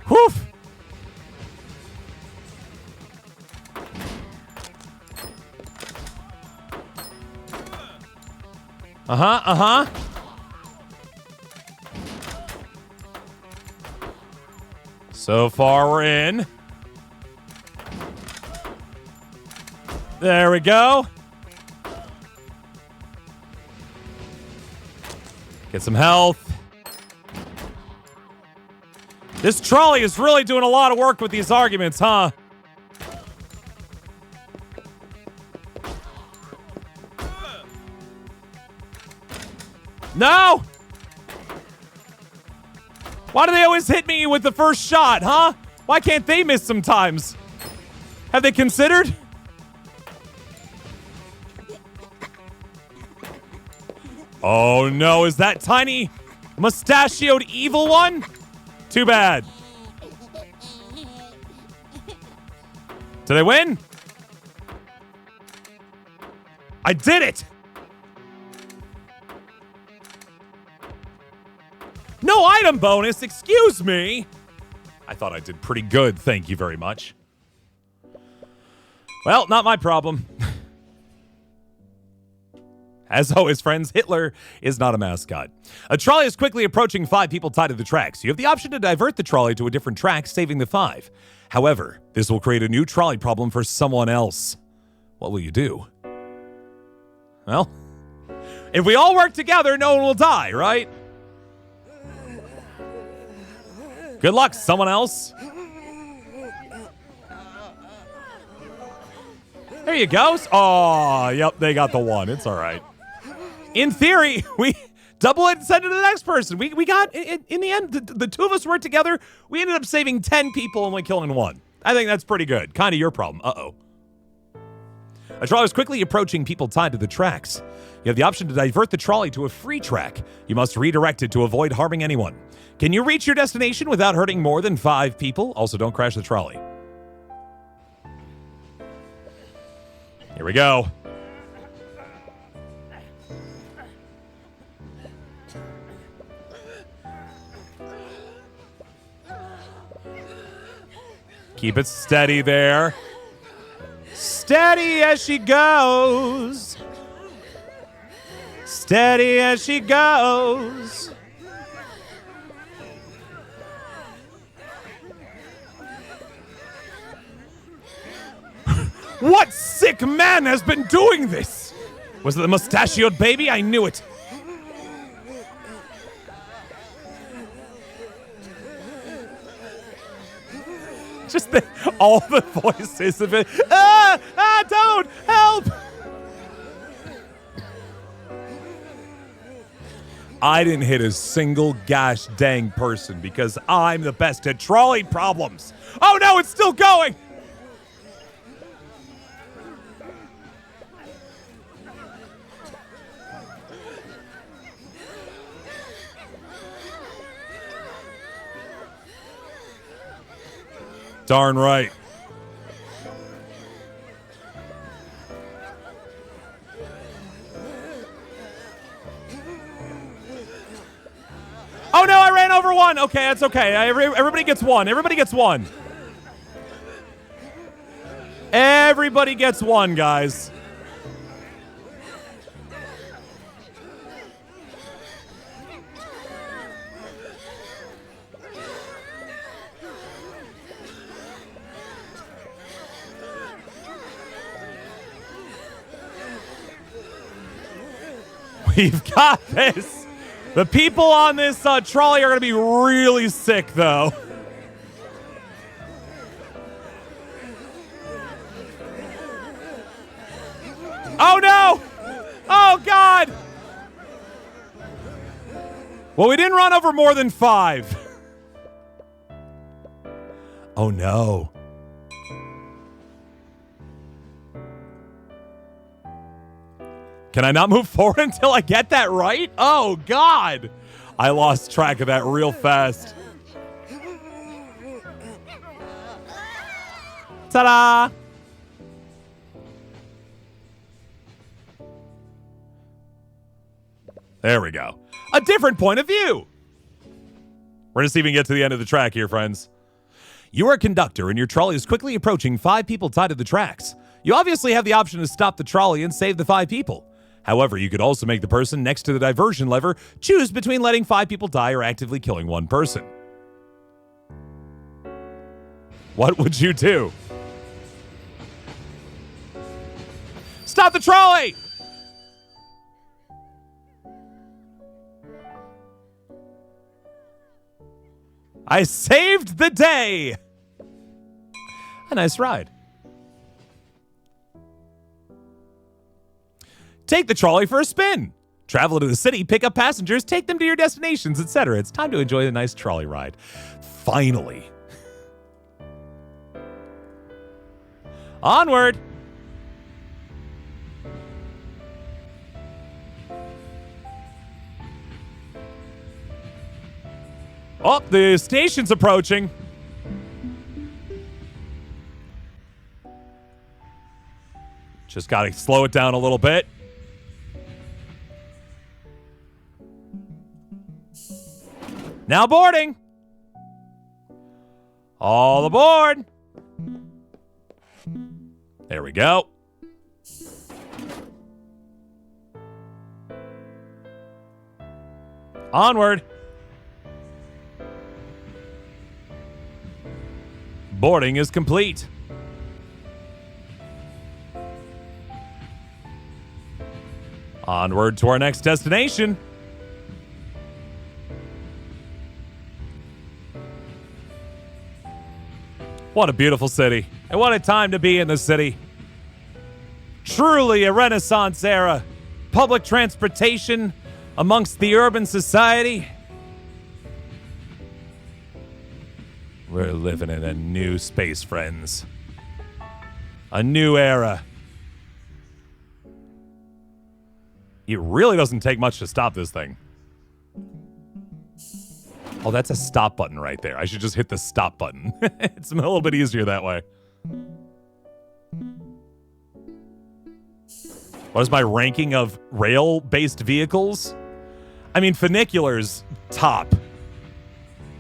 Whew. Uh-huh. So far, we're in. There we go. Get some health. This trolley is really doing a lot of work with these arguments, huh? No! Why do they always hit me with the first shot, huh? Why can't they miss sometimes? Have they considered? Oh no, is that tiny mustachioed evil one? Too bad. Did I win? I did it! No item bonus, excuse me. I thought I did pretty good, thank you very much. Well, not my problem. As always, friends, Hitler is not a mascot. A trolley is quickly approaching 5 people tied to the tracks. You have the option to divert the trolley to a different track, saving the 5. However, this will create a new trolley problem for someone else. What will you do? Well, if we all work together, no one will die, right? Good luck, someone else. There you go. Oh, yep, they got the 1. It's all right. In theory, we double it and send it to the next person. We got, in the end, the 2 of us worked together. We ended up saving 10 people, only killing 1. I think that's pretty good. Kind of your problem. Uh-oh. A trolley is quickly approaching people tied to the tracks. You have the option to divert the trolley to a free track. You must redirect it to avoid harming anyone. Can you reach your destination without hurting more than 5 people? Also, don't crash the trolley. Here we go. Keep it steady there. Steady as she goes. Steady as she goes. What sick man has been doing this? Was it the mustachioed baby? I knew it. Just all the voices of it. Don't help. I didn't hit a single gosh dang person because I'm the best at trolley problems. Oh no, it's still going. Darn right. Oh no, I ran over 1. Okay, that's okay. Everybody gets 1. Everybody gets 1. Everybody gets 1, guys. We've got this. The people on this trolley are going to be really sick, though. Oh, no! Oh, God! Well, we didn't run over more than 5. Oh, no. Can I not move forward until I get that right? Oh, God. I lost track of that real fast. Ta-da! There we go. A different point of view. We're just even get to the end of the track here, friends. You are a conductor, and your trolley is quickly approaching 5 people tied to the tracks. You obviously have the option to stop the trolley and save the 5 people. However, you could also make the person next to the diversion lever choose between letting 5 people die or actively killing 1 person. What would you do? Stop the trolley! I saved the day! A nice ride. Take the trolley for a spin. Travel to the city, pick up passengers, take them to your destinations, etc. It's time to enjoy a nice trolley ride. Finally. Onward. Oh, the station's approaching. Just gotta slow it down a little bit. Now boarding. All aboard. There we go. Onward. Boarding is complete. Onward to our next destination. What a beautiful city. And what a time to be in the city. Truly a Renaissance era. Public transportation amongst the urban society. We're living in a new space, friends. A new era. It really doesn't take much to stop this thing. Oh, that's a stop button right there. I should just hit the stop button. It's a little bit easier that way. What is my ranking of rail-based vehicles? I mean, funiculars, top.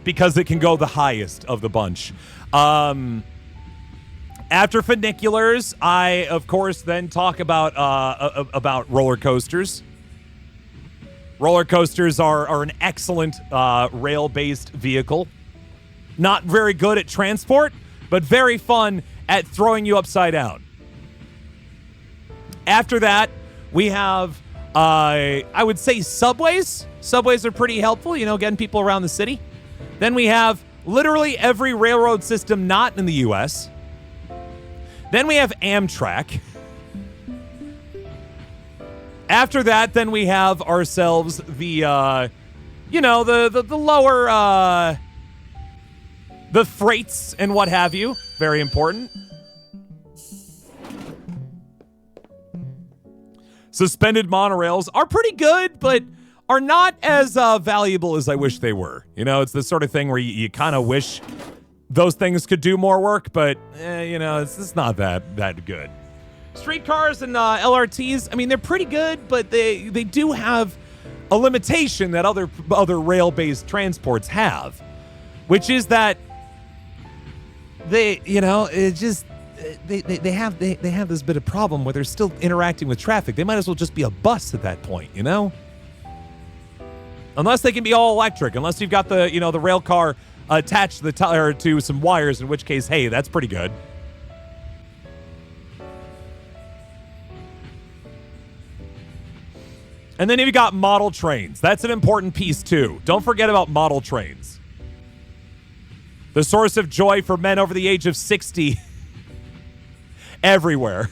Because it can go the highest of the bunch. After funiculars, I, of course, then talk about roller coasters. Roller coasters are an excellent rail-based vehicle. Not very good at transport, but very fun at throwing you upside down. After that, we have, I would say, subways. Subways are pretty helpful, you know, getting people around the city. Then we have literally every railroad system not in the U.S. Then we have Amtrak. After that, then we have ourselves the lower, the freights and what have you. Very important. Suspended monorails are pretty good, but are not as valuable as I wish they were. You know, it's the sort of thing where you kind of wish those things could do more work, but, it's not that good. Streetcars and LRTs, I mean, they're pretty good, but they do have a limitation that other rail-based transports have, which is that they have this bit of problem where they're still interacting with traffic. They might as well just be a bus at that point, you know? Unless they can be all electric, unless you've got the rail car attached to the tire to some wires, in which case, hey, that's pretty good. And then you've got model trains. That's an important piece, too. Don't forget about model trains. The source of joy for men over the age of 60 everywhere.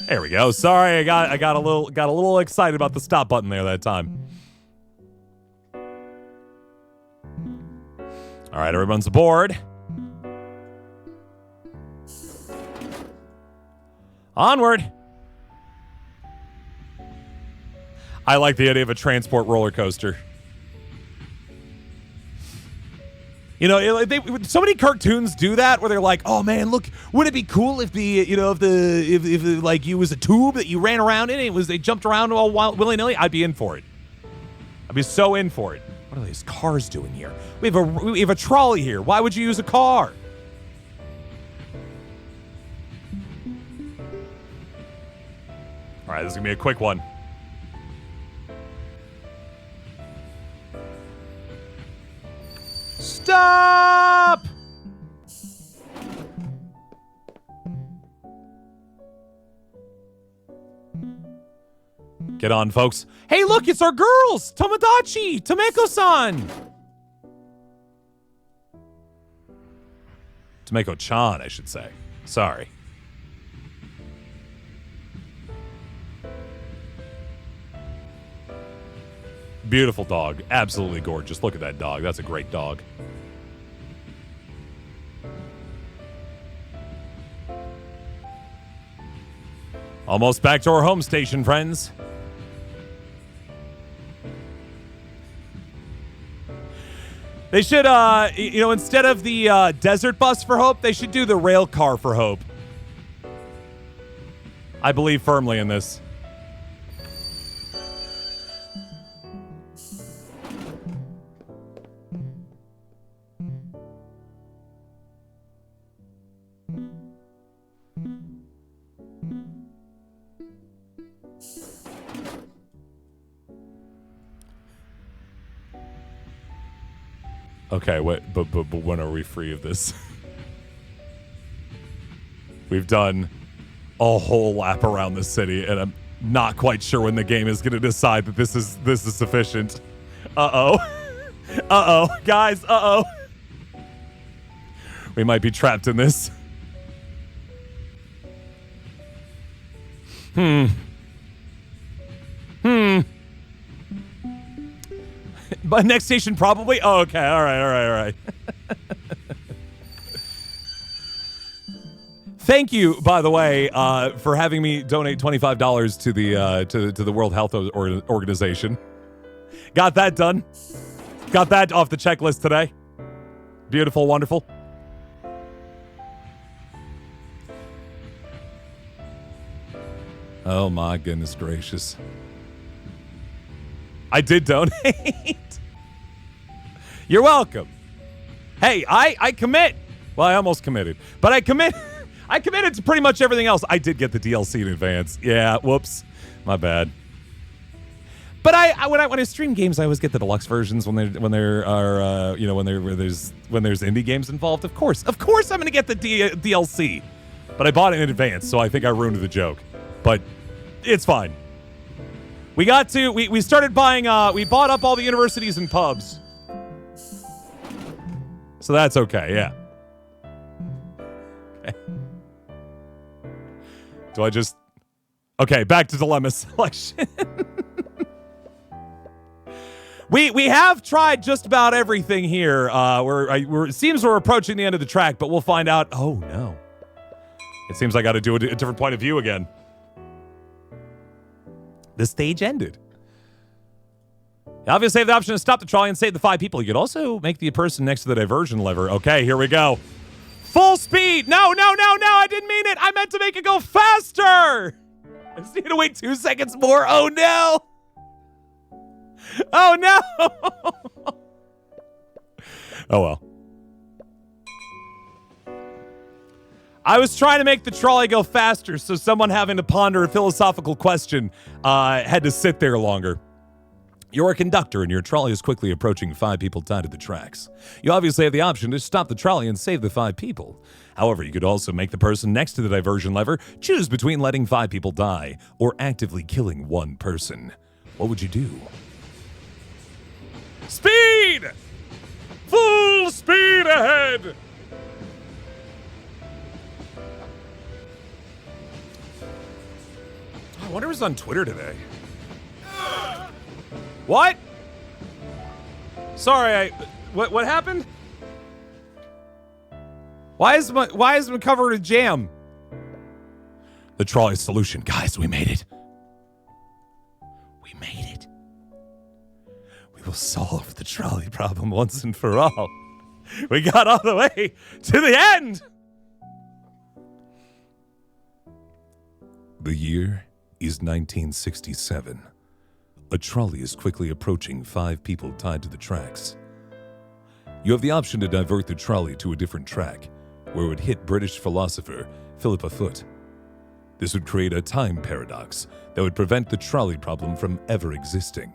There we go. Sorry, I got a little excited about the stop button there that time. All right, everyone's aboard. Onward. I like the idea of a transport roller coaster. You know, so many cartoons do that where they're like, "Oh man, look, wouldn't it be cool if if like you was a tube that you ran around in? They jumped around all willy nilly." I'd be in for it. I'd be so in for it. What are these cars doing here? We have a trolley here. Why would you use a car? All right, this is gonna be a quick one. Stop! Get on, folks. Hey, look, it's our girls! Tomodachi! Tomeko-san! Tomeko-chan, I should say. Sorry. Beautiful dog. Absolutely gorgeous. Look at that dog. That's a great dog. Almost back to our home station, friends. They should, instead of the desert bus for Hope, they should do the rail car for Hope. I believe firmly in this. Okay, but when are we free of this? We've done a whole lap around the city, and I'm not quite sure when the game is going to decide that this is sufficient. Uh-oh. Uh-oh. Guys, uh-oh. We might be trapped in this. But next station probably? Oh, okay. All right. Thank you, by the way, for having me donate $25 to the World Health Organization. Got that done. Got that off the checklist today. Beautiful, wonderful. Oh my goodness gracious. I did donate. You're welcome. Hey, I commit. Well, I almost committed, but I committed to pretty much everything else. I did get the DLC in advance. Yeah, whoops. My bad. But when I stream games, I always get the deluxe versions when there's indie games involved. Of course, I'm going to get the DLC. But I bought it in advance, so I think I ruined the joke. But it's fine. We started buying, we bought up all the universities and pubs. So that's okay, yeah. Okay. Do I just... Okay, back to dilemma selection. We have tried just about everything here. It seems we're approaching the end of the track, but we'll find out. Oh, no. It seems I got to do a different point of view again. The stage ended. You obviously have the option to stop the trolley and save the 5 people. You could also make the person next to the diversion lever. Okay, here we go. Full speed. No, I didn't mean it. I meant to make it go faster. I just need to wait 2 seconds more. Oh, no. Oh, no. Oh, well. I was trying to make the trolley go faster, so someone having to ponder a philosophical question had to sit there longer. You're a conductor and your trolley is quickly approaching 5 people tied to the tracks. You obviously have the option to stop the trolley and save the 5 people. However, you could also make the person next to the diversion lever choose between letting 5 people die or actively killing 1 person. What would you do? Speed! Full speed ahead! I wonder who's on Twitter today. What? Sorry, what happened? Why is my covered in jam? The trolley solution, guys, we made it. We made it. We will solve the trolley problem once and for all. We got all the way to the end. The year is 1967. A trolley is quickly approaching 5 people tied to the tracks. You have the option to divert the trolley to a different track, where it would hit British philosopher Philip. This would create a time paradox that would prevent the trolley problem from ever existing.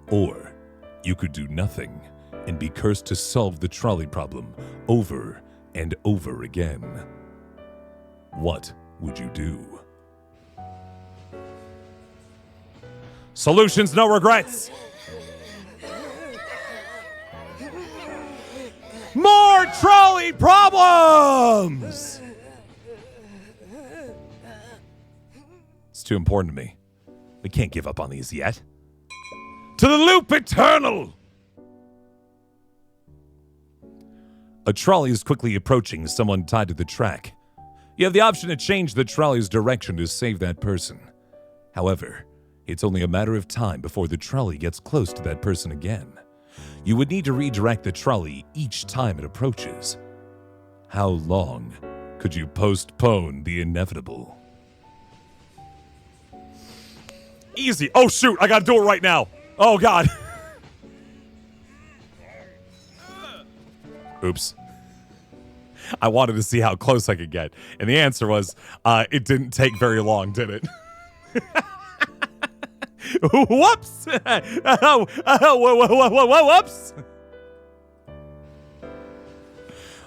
Or you could do nothing and be cursed to solve the trolley problem over and over again. What would you do? Solutions, no regrets. More trolley problems! It's too important to me. We can't give up on these yet. To the loop eternal! A trolley is quickly approaching someone tied to the track. You have the option to change the trolley's direction to save that person. However, it's only a matter of time before the trolley gets close to that person again. You would need to redirect the trolley each time it approaches. How long could you postpone the inevitable? Easy. Oh, shoot. I gotta do it right now. Oh, God. Oops. I wanted to see how close I could get. And the answer was, it didn't take very long, did it? Whoops! Whoops!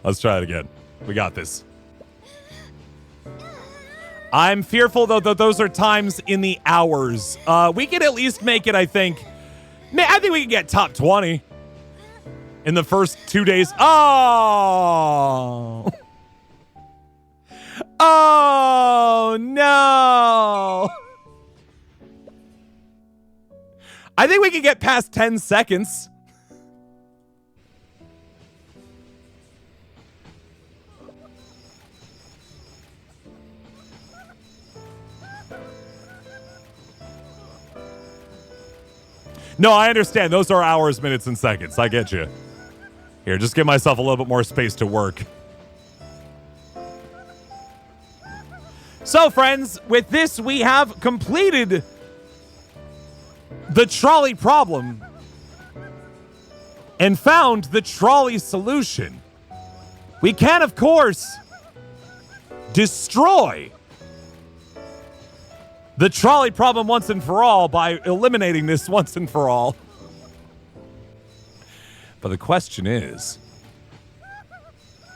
Let's try it again. We got this. I'm fearful, though, that those are times in the hours. We could at least make it, I think. I think we can get top 20 in the first 2 days. Oh! Oh, no! I think we can get past 10 seconds. No, I understand. Those are hours, minutes, and seconds. I get you. Here, just give myself a little bit more space to work. So, friends, with this, we have completed the trolley problem and found the trolley solution. We can, of course, destroy the trolley problem once and for all by eliminating this once and for all. But the question is,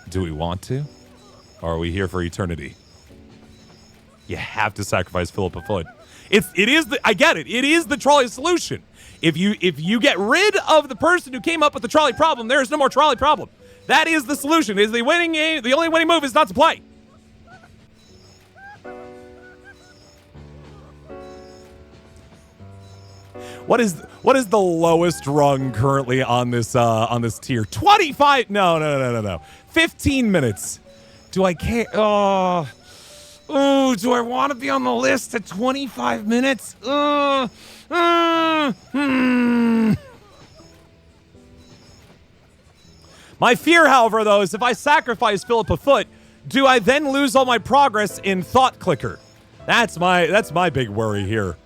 do we want to? Or are we here for eternity? You have to sacrifice Philip a foot. I get it. It is the trolley solution. If you get rid of the person who came up with the trolley problem, there is no more trolley problem. That is the solution. Is the winning game? The only winning move is not to play. What is the lowest rung currently on this tier? 25? No. 15 minutes. Do I care? Oh, do I want to be on the list at 25 minutes? My fear, however, though, is if I sacrifice Philip a foot, do I then lose all my progress in Thought Clicker? That's my big worry here.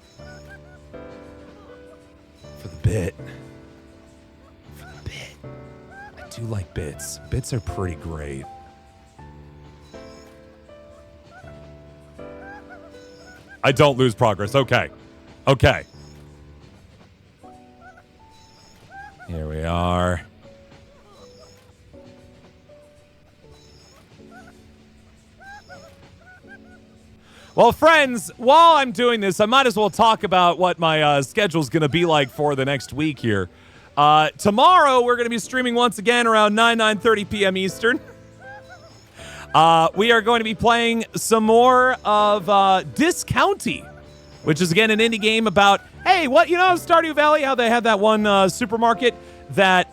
For the bit. I do like bits. Bits are pretty great. I don't lose progress. Okay. Well, friends, while I'm doing this, I might as well talk about what my schedule's going to be like for the next week here. Tomorrow, we're going to be streaming once again around 9:30 p.m. Eastern. We are going to be playing some more of Discounty, which is, again, an indie game about, hey, what, you know, Stardew Valley, how they had that one supermarket that,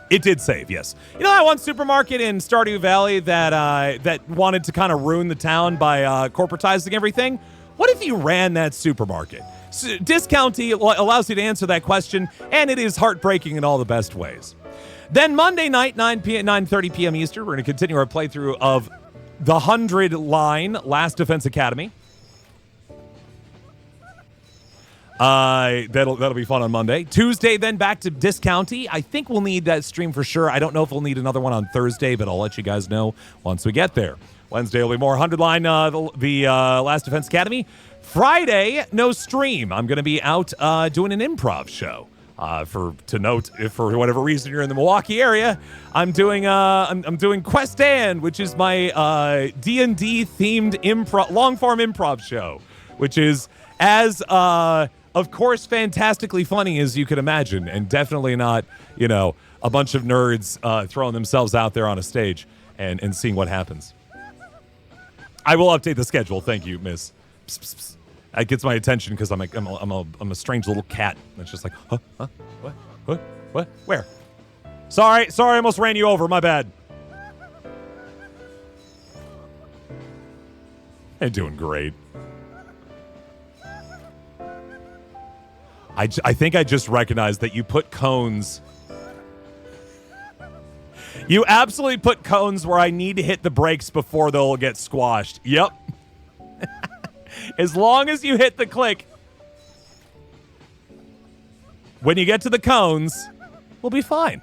it did save, yes. You know that one supermarket in Stardew Valley that wanted to kind of ruin the town by corporatizing everything? What if you ran that supermarket? Discounty allows you to answer that question, and it is heartbreaking in all the best ways. Then Monday night, 9:30 p.m. Eastern, we're going to continue our playthrough of the 100 line Last Defense Academy. That'll be fun on Monday. Tuesday, then back to Discounty. I think we'll need that stream for sure. I don't know if we'll need another one on Thursday, but I'll let you guys know once we get there. Wednesday will be more 100 line, the Last Defense Academy. Friday, no stream. I'm going to be out doing an improv show. To note, if for whatever reason you're in the Milwaukee area, I'm doing Quest And, which is my D&D themed long form improv show, which is as of course fantastically funny as you could imagine, and definitely not, you know, a bunch of nerds throwing themselves out there on a stage and seeing what happens. I will update the schedule. Thank you, Miss. Psst, psst, psst. That gets my attention because I'm a strange little cat that's just like, huh, what, where? Sorry, I almost ran you over. My bad. You're doing great. I think I just recognized that you put cones. You absolutely put cones where I need to hit the brakes before they'll get squashed. Yep. As long as you hit the click, when you get to the cones, we'll be fine.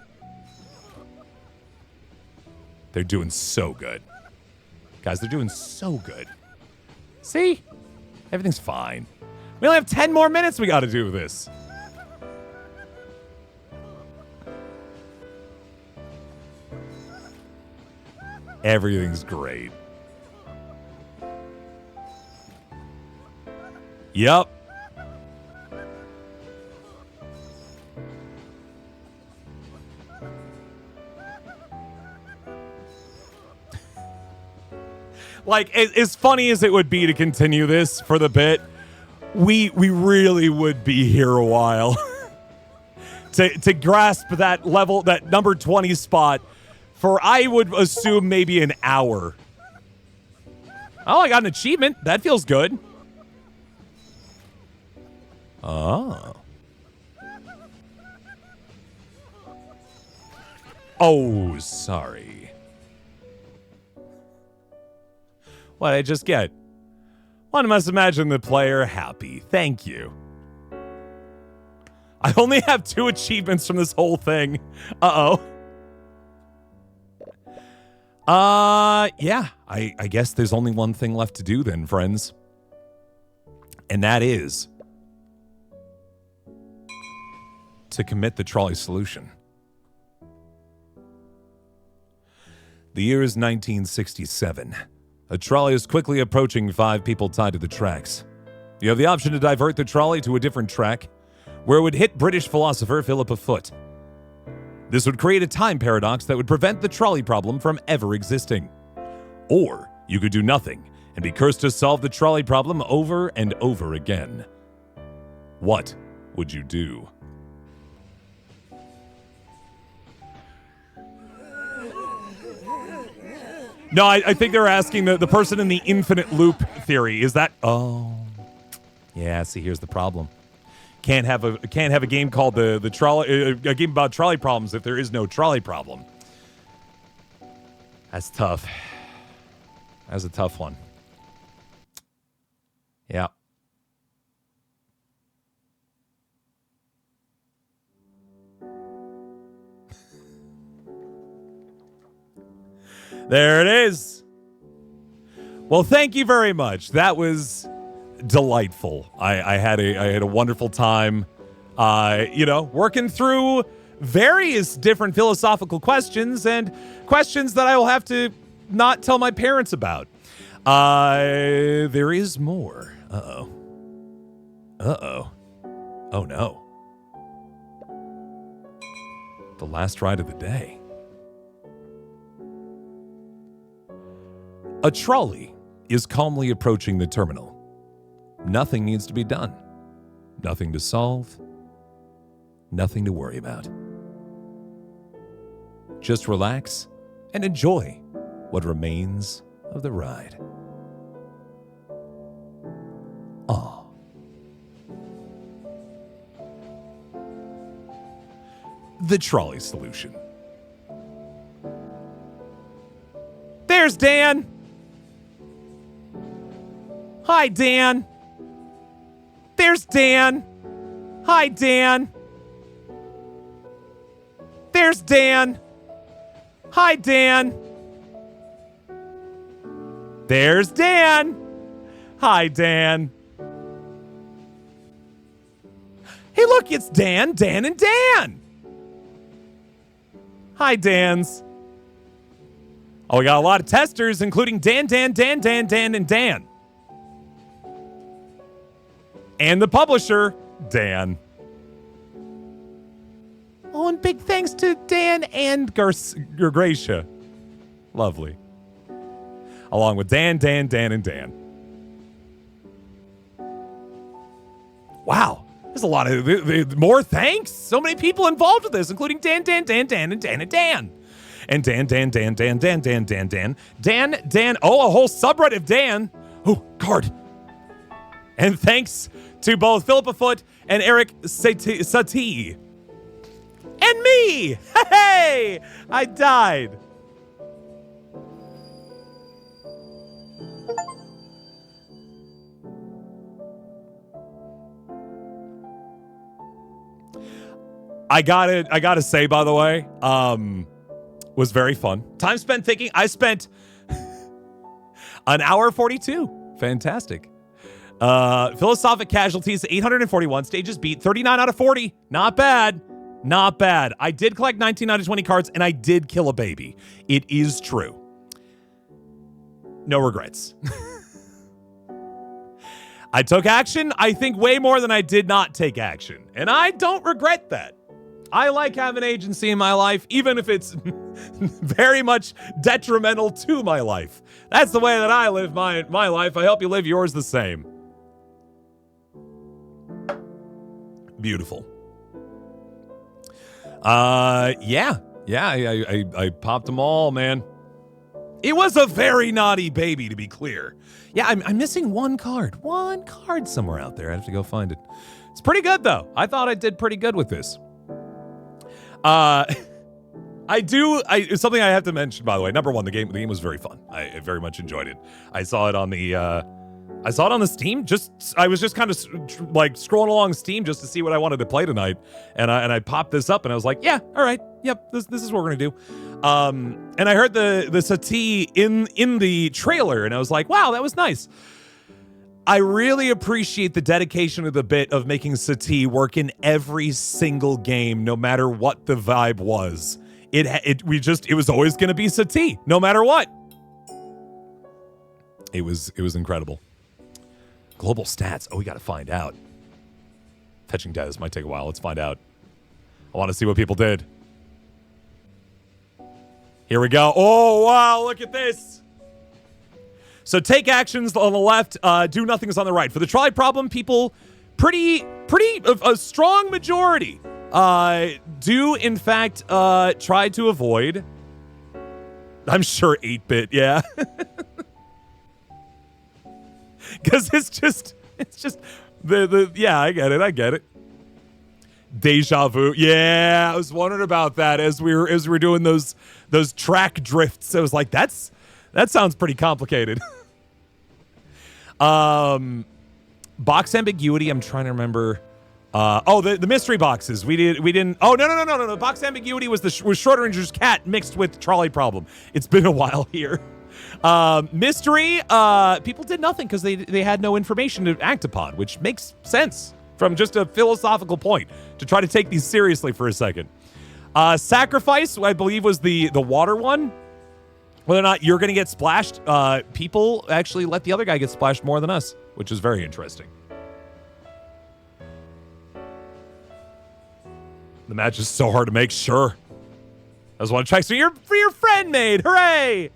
They're doing so good. Guys, they're doing so good. See? Everything's fine. We only have 10 more minutes we got to do this. Everything's great. Yep. Like, as funny as it would be to continue this for the bit, we really would be here a while. to grasp that level, that number 20 spot for, I would assume, maybe an hour. Oh, I got an achievement. That feels good. Oh. Oh, sorry. What did I just get? One must imagine the player happy. Thank you. I only have 2 achievements from this whole thing. Uh-oh. Yeah. I guess there's only one thing left to do then, friends. And that is to commit the trolley solution. The year is 1967. A trolley is quickly approaching 5 people tied to the tracks. You have the option to divert the trolley to a different track, where it would hit British philosopher Philip Foot. This would create a time paradox that would prevent the trolley problem from ever existing. Or you could do nothing and be cursed to solve the trolley problem over and over again. What would you do? No, I think they're asking the person in the infinite loop theory. Is that? Oh, yeah. See, here's the problem. Can't have a game called the trolley, a game about trolley problems if there is no trolley problem. That's tough. That's a tough one. Yeah. There it is. Well, thank you very much. That was delightful. I had a wonderful time, working through various different philosophical questions and questions that I will have to not tell my parents about. There is more. Uh-oh. Uh-oh. Oh, no. The last ride of the day. A trolley is calmly approaching the terminal. Nothing needs to be done. Nothing to solve. Nothing to worry about. Just relax and enjoy what remains of the ride. Aw. The trolley solution. There's Dan. Hi, Dan. There's Dan. Hi, Dan. There's Dan. Hi, Dan. There's Dan. Hi, Dan. Hey, look, it's Dan, Dan, and Dan. Hi, Dans. Oh, we got a lot of testers, including Dan, Dan, Dan, Dan, Dan, and Dan. And the publisher, Dan. Oh, and big thanks to Dan and Gracia. Lovely. Along with Dan, Dan, Dan, and Dan. Wow. There's a lot of more thanks. So many people involved with this, including Dan, Dan, Dan, Dan, and Dan, and Dan. And Dan, Dan, Dan, Dan, Dan, Dan, Dan, Dan. Dan, Dan. Oh, a whole subreddit of Dan. Oh, card. And thanks to both Philippa Foot and Eric Satie. And me! Hey! I died. I gotta say, by the way, was very fun. Time spent thinking. I spent an hour 42. Fantastic. Philosophic casualties, 841 stages beat, 39 out of 40. Not bad. Not bad. I did collect 19 out of 20 cards, and I did kill a baby. It is true. No regrets. I took action, I think, way more than I did not take action. And I don't regret that. I like having agency in my life, even if it's very much detrimental to my life. That's the way that I live my life. I hope you live yours the same. Beautiful. Yeah, I popped them all, man. It was a very naughty baby, to be clear. Yeah, I'm missing one card somewhere out there. I have to go find it. It's pretty good, though. I thought I did pretty good with this. Something I have to mention, by the way. Number one, the game was very fun. I very much enjoyed it. I saw it on the Steam. I was just kind of like scrolling along Steam just to see what I wanted to play tonight, and I popped this up, and I was like, yeah, all right, yep, this is what we're gonna do. And I heard the Satie in the trailer, and I was like, wow, that was nice. I really appreciate the dedication of the bit of making Satie work in every single game, no matter what the vibe was. It was always going to be Satie, no matter what. It was incredible. Global stats. Oh, we got to find out. Fetching Des might take a while. Let's find out. I want to see what people did. Here we go. Oh, wow, look at this. So take actions on the left, do nothings on the right. For the trolley problem, people a strong majority do in fact try to avoid. I'm sure 8-bit, yeah. Because it's just yeah, I get it. Deja vu. Yeah, I was wondering about that as we were doing those track drifts. I was like, that sounds pretty complicated. Box ambiguity. I'm trying to remember. The mystery boxes. We didn't. Oh no. Box ambiguity was Schrodinger's cat mixed with trolley problem. It's been a while here. Mystery. People did nothing because they had no information to act upon, which makes sense from just a philosophical point to try to take these seriously for a second. Sacrifice, I believe, was the water one. Whether or not you're going to get splashed, people actually let the other guy get splashed more than us, which is very interesting. The match is so hard to make, sure. I just want to check so for your friend made. Hooray!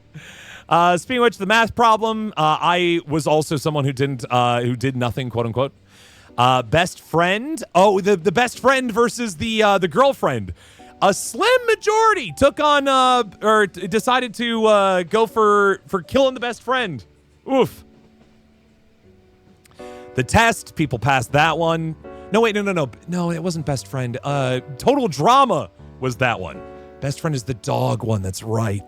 Speaking of which, the math problem, I was also someone who did nothing, quote unquote. Best friend. Oh, the best friend versus the girlfriend. A slim majority took on or decided to go for killing the best friend. Oof. The test, people passed that one. No, wait, no, it wasn't best friend. Total drama was that one. Best friend is the dog one. That's right.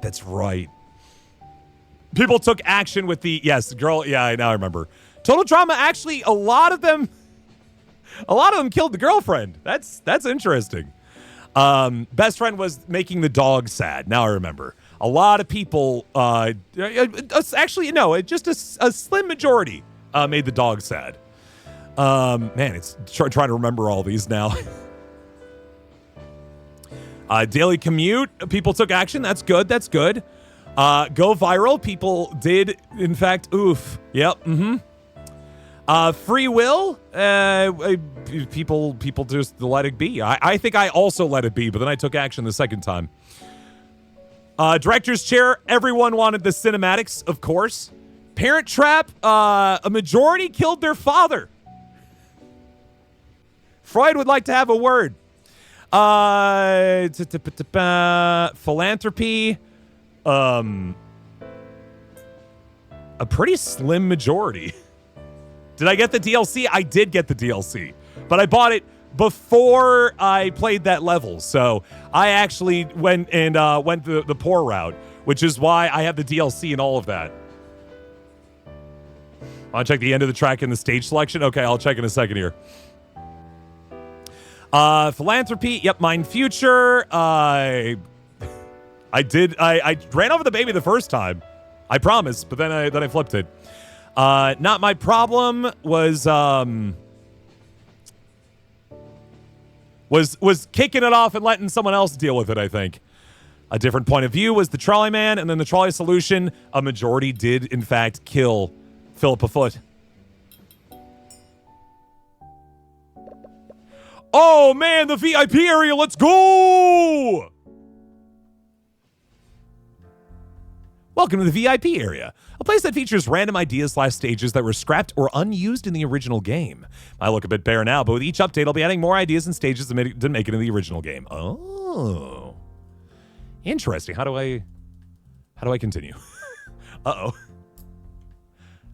People took action with the girl. Yeah, now I remember. Total drama. Actually, a lot of them killed the girlfriend. That's interesting. Best friend was making the dog sad. Now I remember. A lot of people, actually, no, just a slim majority made the dog sad. Man, it's trying to remember all these now. Daily commute, people took action. That's good. Go viral, people did, in fact, oof. Yep, free will, people just let it be. I think I also let it be, but then I took action the second time. Director's chair, everyone wanted the cinematics, of course. Parent trap, a majority killed their father. Freud would like to have a word. Philanthropy, a pretty slim majority. Did I get the DLC? I did get the DLC, but I bought it before I played that level. So I actually went the poor route, which is why I have the DLC and all of that. I'll check the end of the track in the stage selection. Okay, I'll check in a second here. Philanthropy. Yep, Mind Future. I ran over the baby the first time. I promise, but then I flipped it. Not My Problem was kicking it off and letting someone else deal with it, I think. A different point of view was the Trolley Man, and then the Trolley Solution. A majority did, in fact, kill Philip a Foot. Oh, man, the VIP area. Let's go! Welcome to the VIP area, a place that features random ideas/stages that were scrapped or unused in the original game. Might look a bit bare now, but with each update, I'll be adding more ideas and stages that didn't make it in the original game. Oh. Interesting. How do I continue? Uh-oh.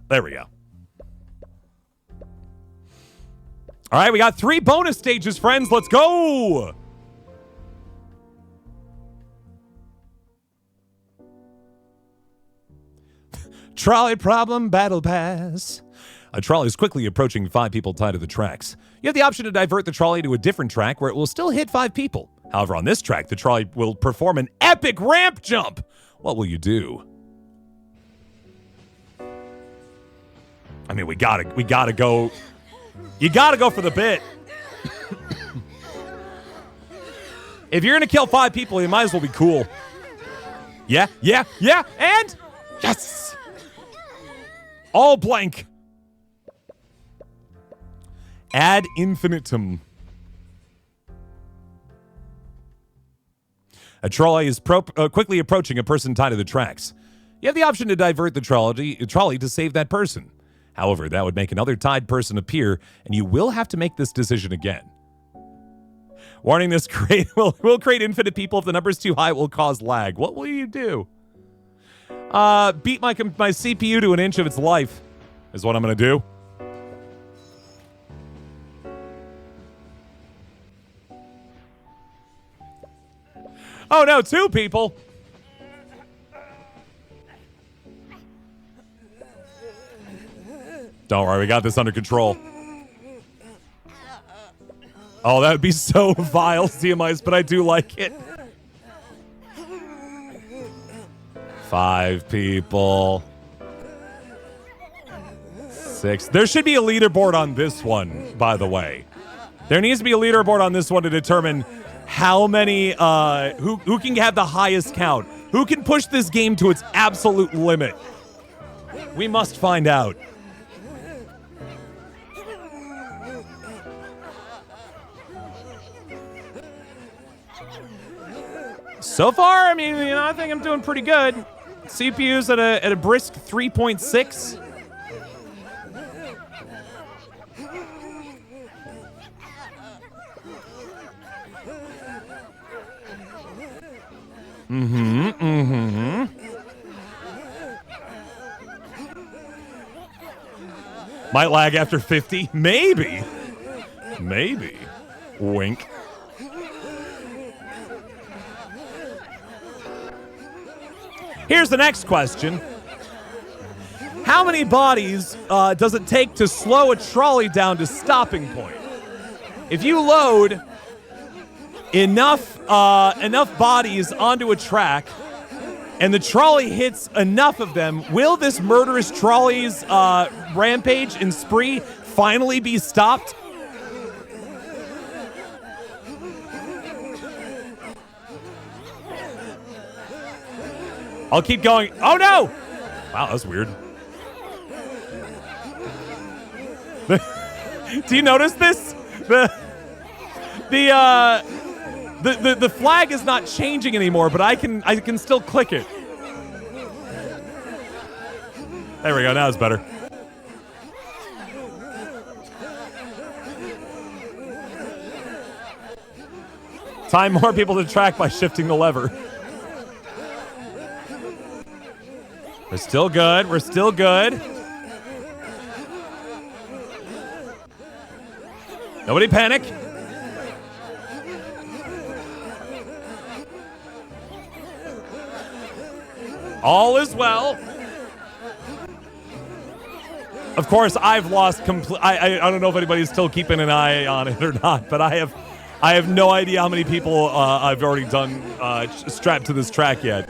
There we go. All right, we got 3 bonus stages, friends. Let's go! Trolley problem battle pass. A trolley is quickly approaching 5 people tied to the tracks. You have the option to divert the trolley to a different track where it will still hit 5 people. However, on this track, the trolley will perform an epic ramp jump. What will you do? I mean, we gotta go. You gotta go for the bit. If you're gonna kill 5 people, you might as well be cool. Yeah, and yes! All blank. Ad infinitum. A trolley is quickly approaching a person tied to the tracks. You have the option to divert the trolley to save that person. However, that would make another tied person appear, and you will have to make this decision again. Warning, this will create infinite people. If the number is too high, it will cause lag. What will you do? Beat my CPU to an inch of its life is what I'm going to do. Oh, no, 2 people. Don't worry, we got this under control. Oh, that would be so vile, CMIs, but I do like it. 5 people. 6. There should be a leaderboard on this one, by the way. There needs to be a leaderboard on this one to determine how many, who can have the highest count. Who can push this game to its absolute limit? We must find out. So far, I mean, I think I'm doing pretty good. CPU's at a brisk 3.6. Might lag after 50. Maybe. Wink. Here's the next question. How many bodies does it take to slow a trolley down to stopping point? If you load enough bodies onto a track and the trolley hits enough of them, will this murderous trolley's rampage and spree finally be stopped? I'll keep going. Oh no! Wow, that was weird. Do you notice this? The flag is not changing anymore, but I can still click it. There we go. Now it's better. Tie more people to the track by shifting the lever. We're still good. We're still good. Nobody panic. All is well. Of course, I've lost complete. I don't know if anybody's still keeping an eye on it or not, but I have no idea how many people I've already done strapped to this track yet.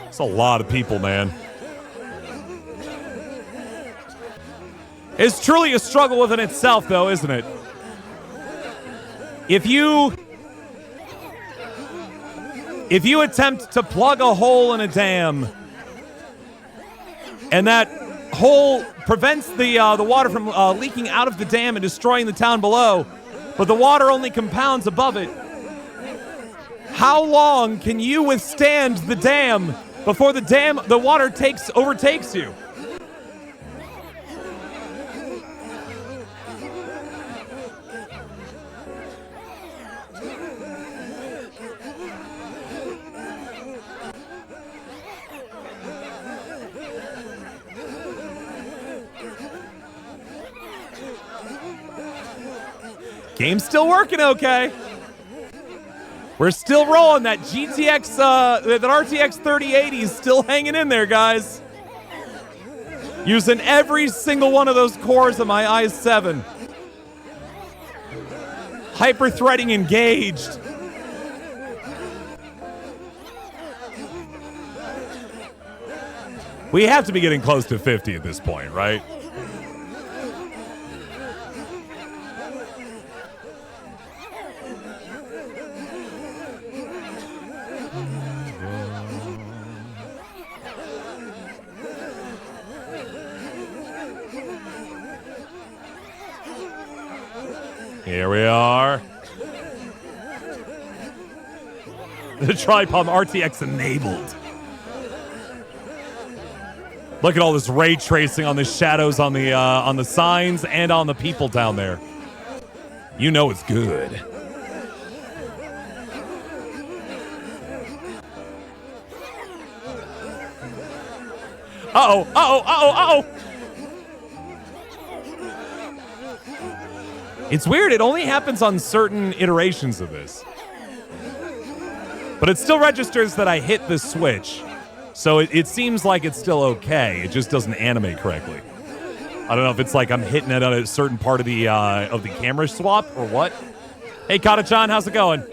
It's a lot of people, man. It's truly a struggle within itself, though, isn't it? If you attempt to plug a hole in a dam, and that hole prevents the water from leaking out of the dam and destroying the town below, but the water only compounds above it, how long can you withstand the dam before the water overtakes you? Game's still working okay. We're still rolling. That GTX, that RTX 3080 is still hanging in there, guys. Using every single one of those cores of my i7. Hyper-threading engaged. We have to be getting close to 50 at this point, right? Here we are. The Tripod RTX enabled. Look at all this ray tracing on the shadows on the signs and on the people down there. You know it's good. Uh-oh, uh-oh, uh-oh, uh-oh. It's weird, it only happens on certain iterations of this. But it still registers that I hit the switch. So it seems like it's still okay. It just doesn't animate correctly. I don't know if it's like I'm hitting it on a certain part of the camera swap or what. Hey, Kata-chan, how's it going?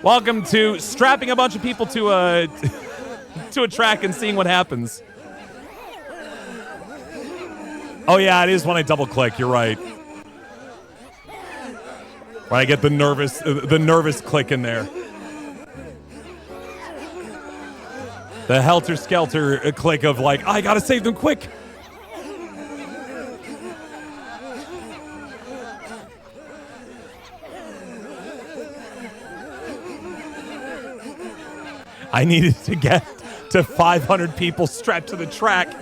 Welcome to strapping a bunch of people to a track and seeing what happens. Oh yeah, it is when I double click, you're right. When I get the nervous click in there. The helter-skelter click of like, I gotta save them quick. I needed to get to 500 people strapped to the track.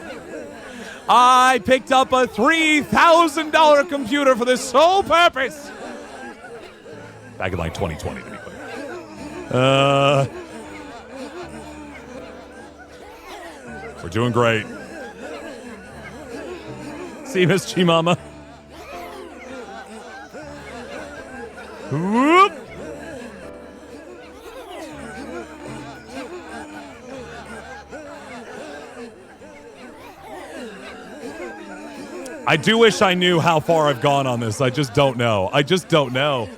I picked up a $3,000 computer for this sole purpose. Back in like 2020, to be clear. We're doing great. See, Miss Chimama. Whoop. I do wish I knew how far I've gone on this. I just don't know. I just don't know.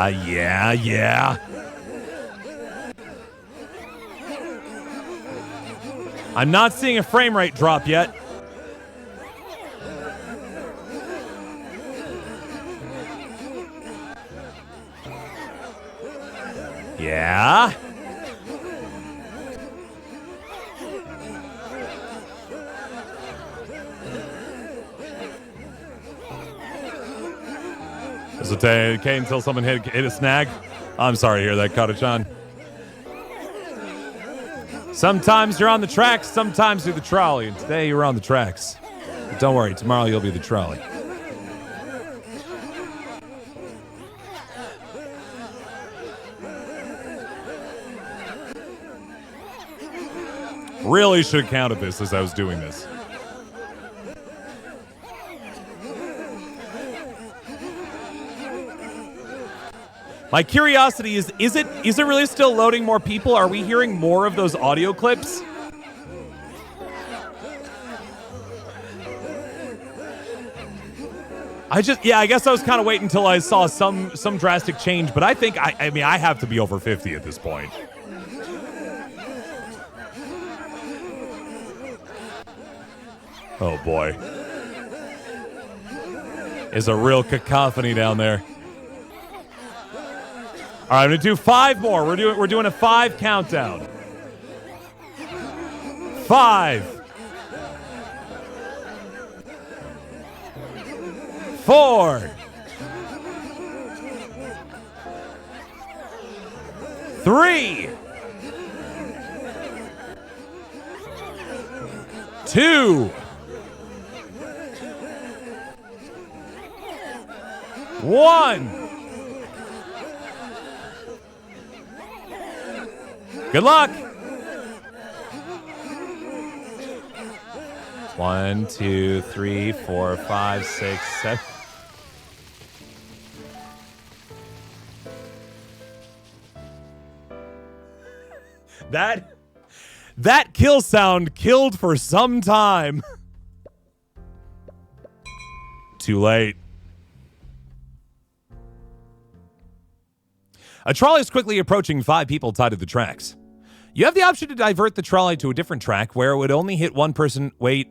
Yeah. I'm not seeing a frame rate drop yet. Yeah. Is it okay until someone hit a snag? I'm sorry to hear that, Kata-chan. Sometimes you're on the tracks, sometimes you're the trolley, and today you're on the tracks. But don't worry, tomorrow you'll be the trolley. Really should have counted this as I was doing this. My curiosity is it really still loading more people? Are we hearing more of those audio clips? I guess I was kind of waiting until I saw some drastic change, but I think I have to be over 50 at this point. Oh boy. There's a real cacophony down there. All right, I'm gonna do 5 more. We're doing a 5 countdown. 5, 4, 3, 2, 1. Good luck. 1, 2, 3, 4, 5, 6, 7. That kill sound killed for some time. Too late. A trolley is quickly approaching 5 people tied to the tracks. You have the option to divert the trolley to a different track where it would only hit one person. Wait.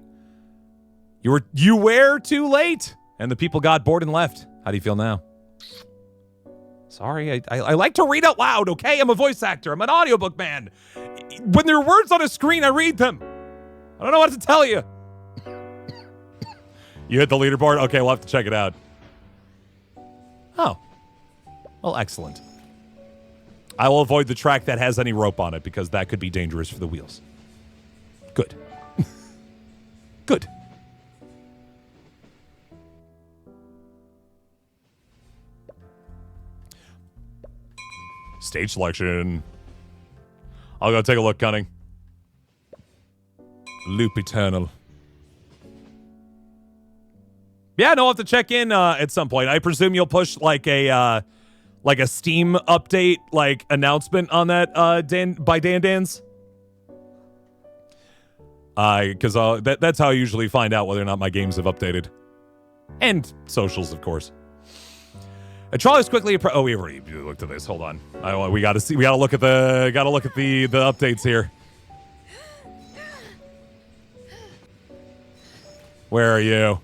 You were too late. And the people got bored and left. How do you feel now? Sorry, I like to read out loud, okay? I'm a voice actor. I'm an audiobook man. When there are words on a screen, I read them. I don't know what to tell you. You hit the leaderboard? Okay, we'll have to check it out. Oh. Well, excellent. I will avoid the track that has any rope on it because that could be dangerous for the wheels. Good. Good. Stage selection. I'll go take a look, Cunning. Loop Eternal. Yeah, no, I'll have to check in at some point. I presume you'll push like a Steam update, like announcement on that by Dan's. Because that's how I usually find out whether or not my games have updated, and socials, of course. A trolley is quickly oh, we already looked at this. Hold on, we gotta see. We gotta look at the updates here. Where are you?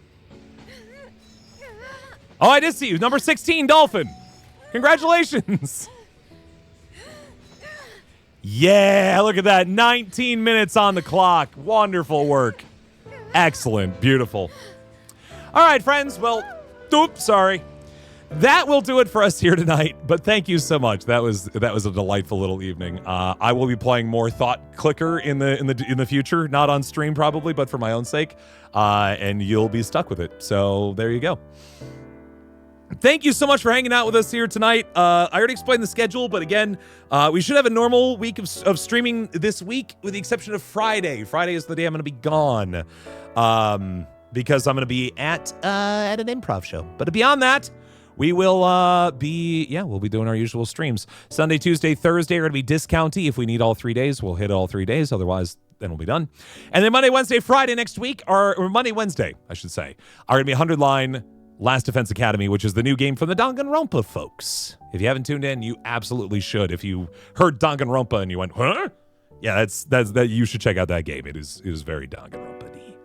Oh, I did see you. Number 16, Dolphin. Congratulations. Yeah, look at that. 19 minutes on the clock. Wonderful work. Excellent. Beautiful. All right, friends. Well, oops, sorry. That will do it for us here tonight, but thank you so much. That was a delightful little evening. I will be playing more Thought Clicker in the future, not on stream probably, but for my own sake. And you'll be stuck with it. So there you go. Thank you so much for hanging out with us here tonight. I already explained the schedule, but again, we should have a normal week of streaming this week, with the exception of Friday. Friday is the day I'm going to be gone, because I'm going to be at an improv show. But beyond that, we will we'll be doing our usual streams. Sunday, Tuesday, Thursday are going to be discounty. If we need all 3 days, we'll hit all 3 days. Otherwise, then we'll be done. And then Monday, Wednesday, Friday next week, or Monday, Wednesday, I should say, are going to be 100 Line Last Defense Academy, which is the new game from the Danganronpa folks. If you haven't tuned in, you absolutely should. If you heard Danganronpa and you went, huh? Yeah, that's you should check out that game. It is very Danganronpa.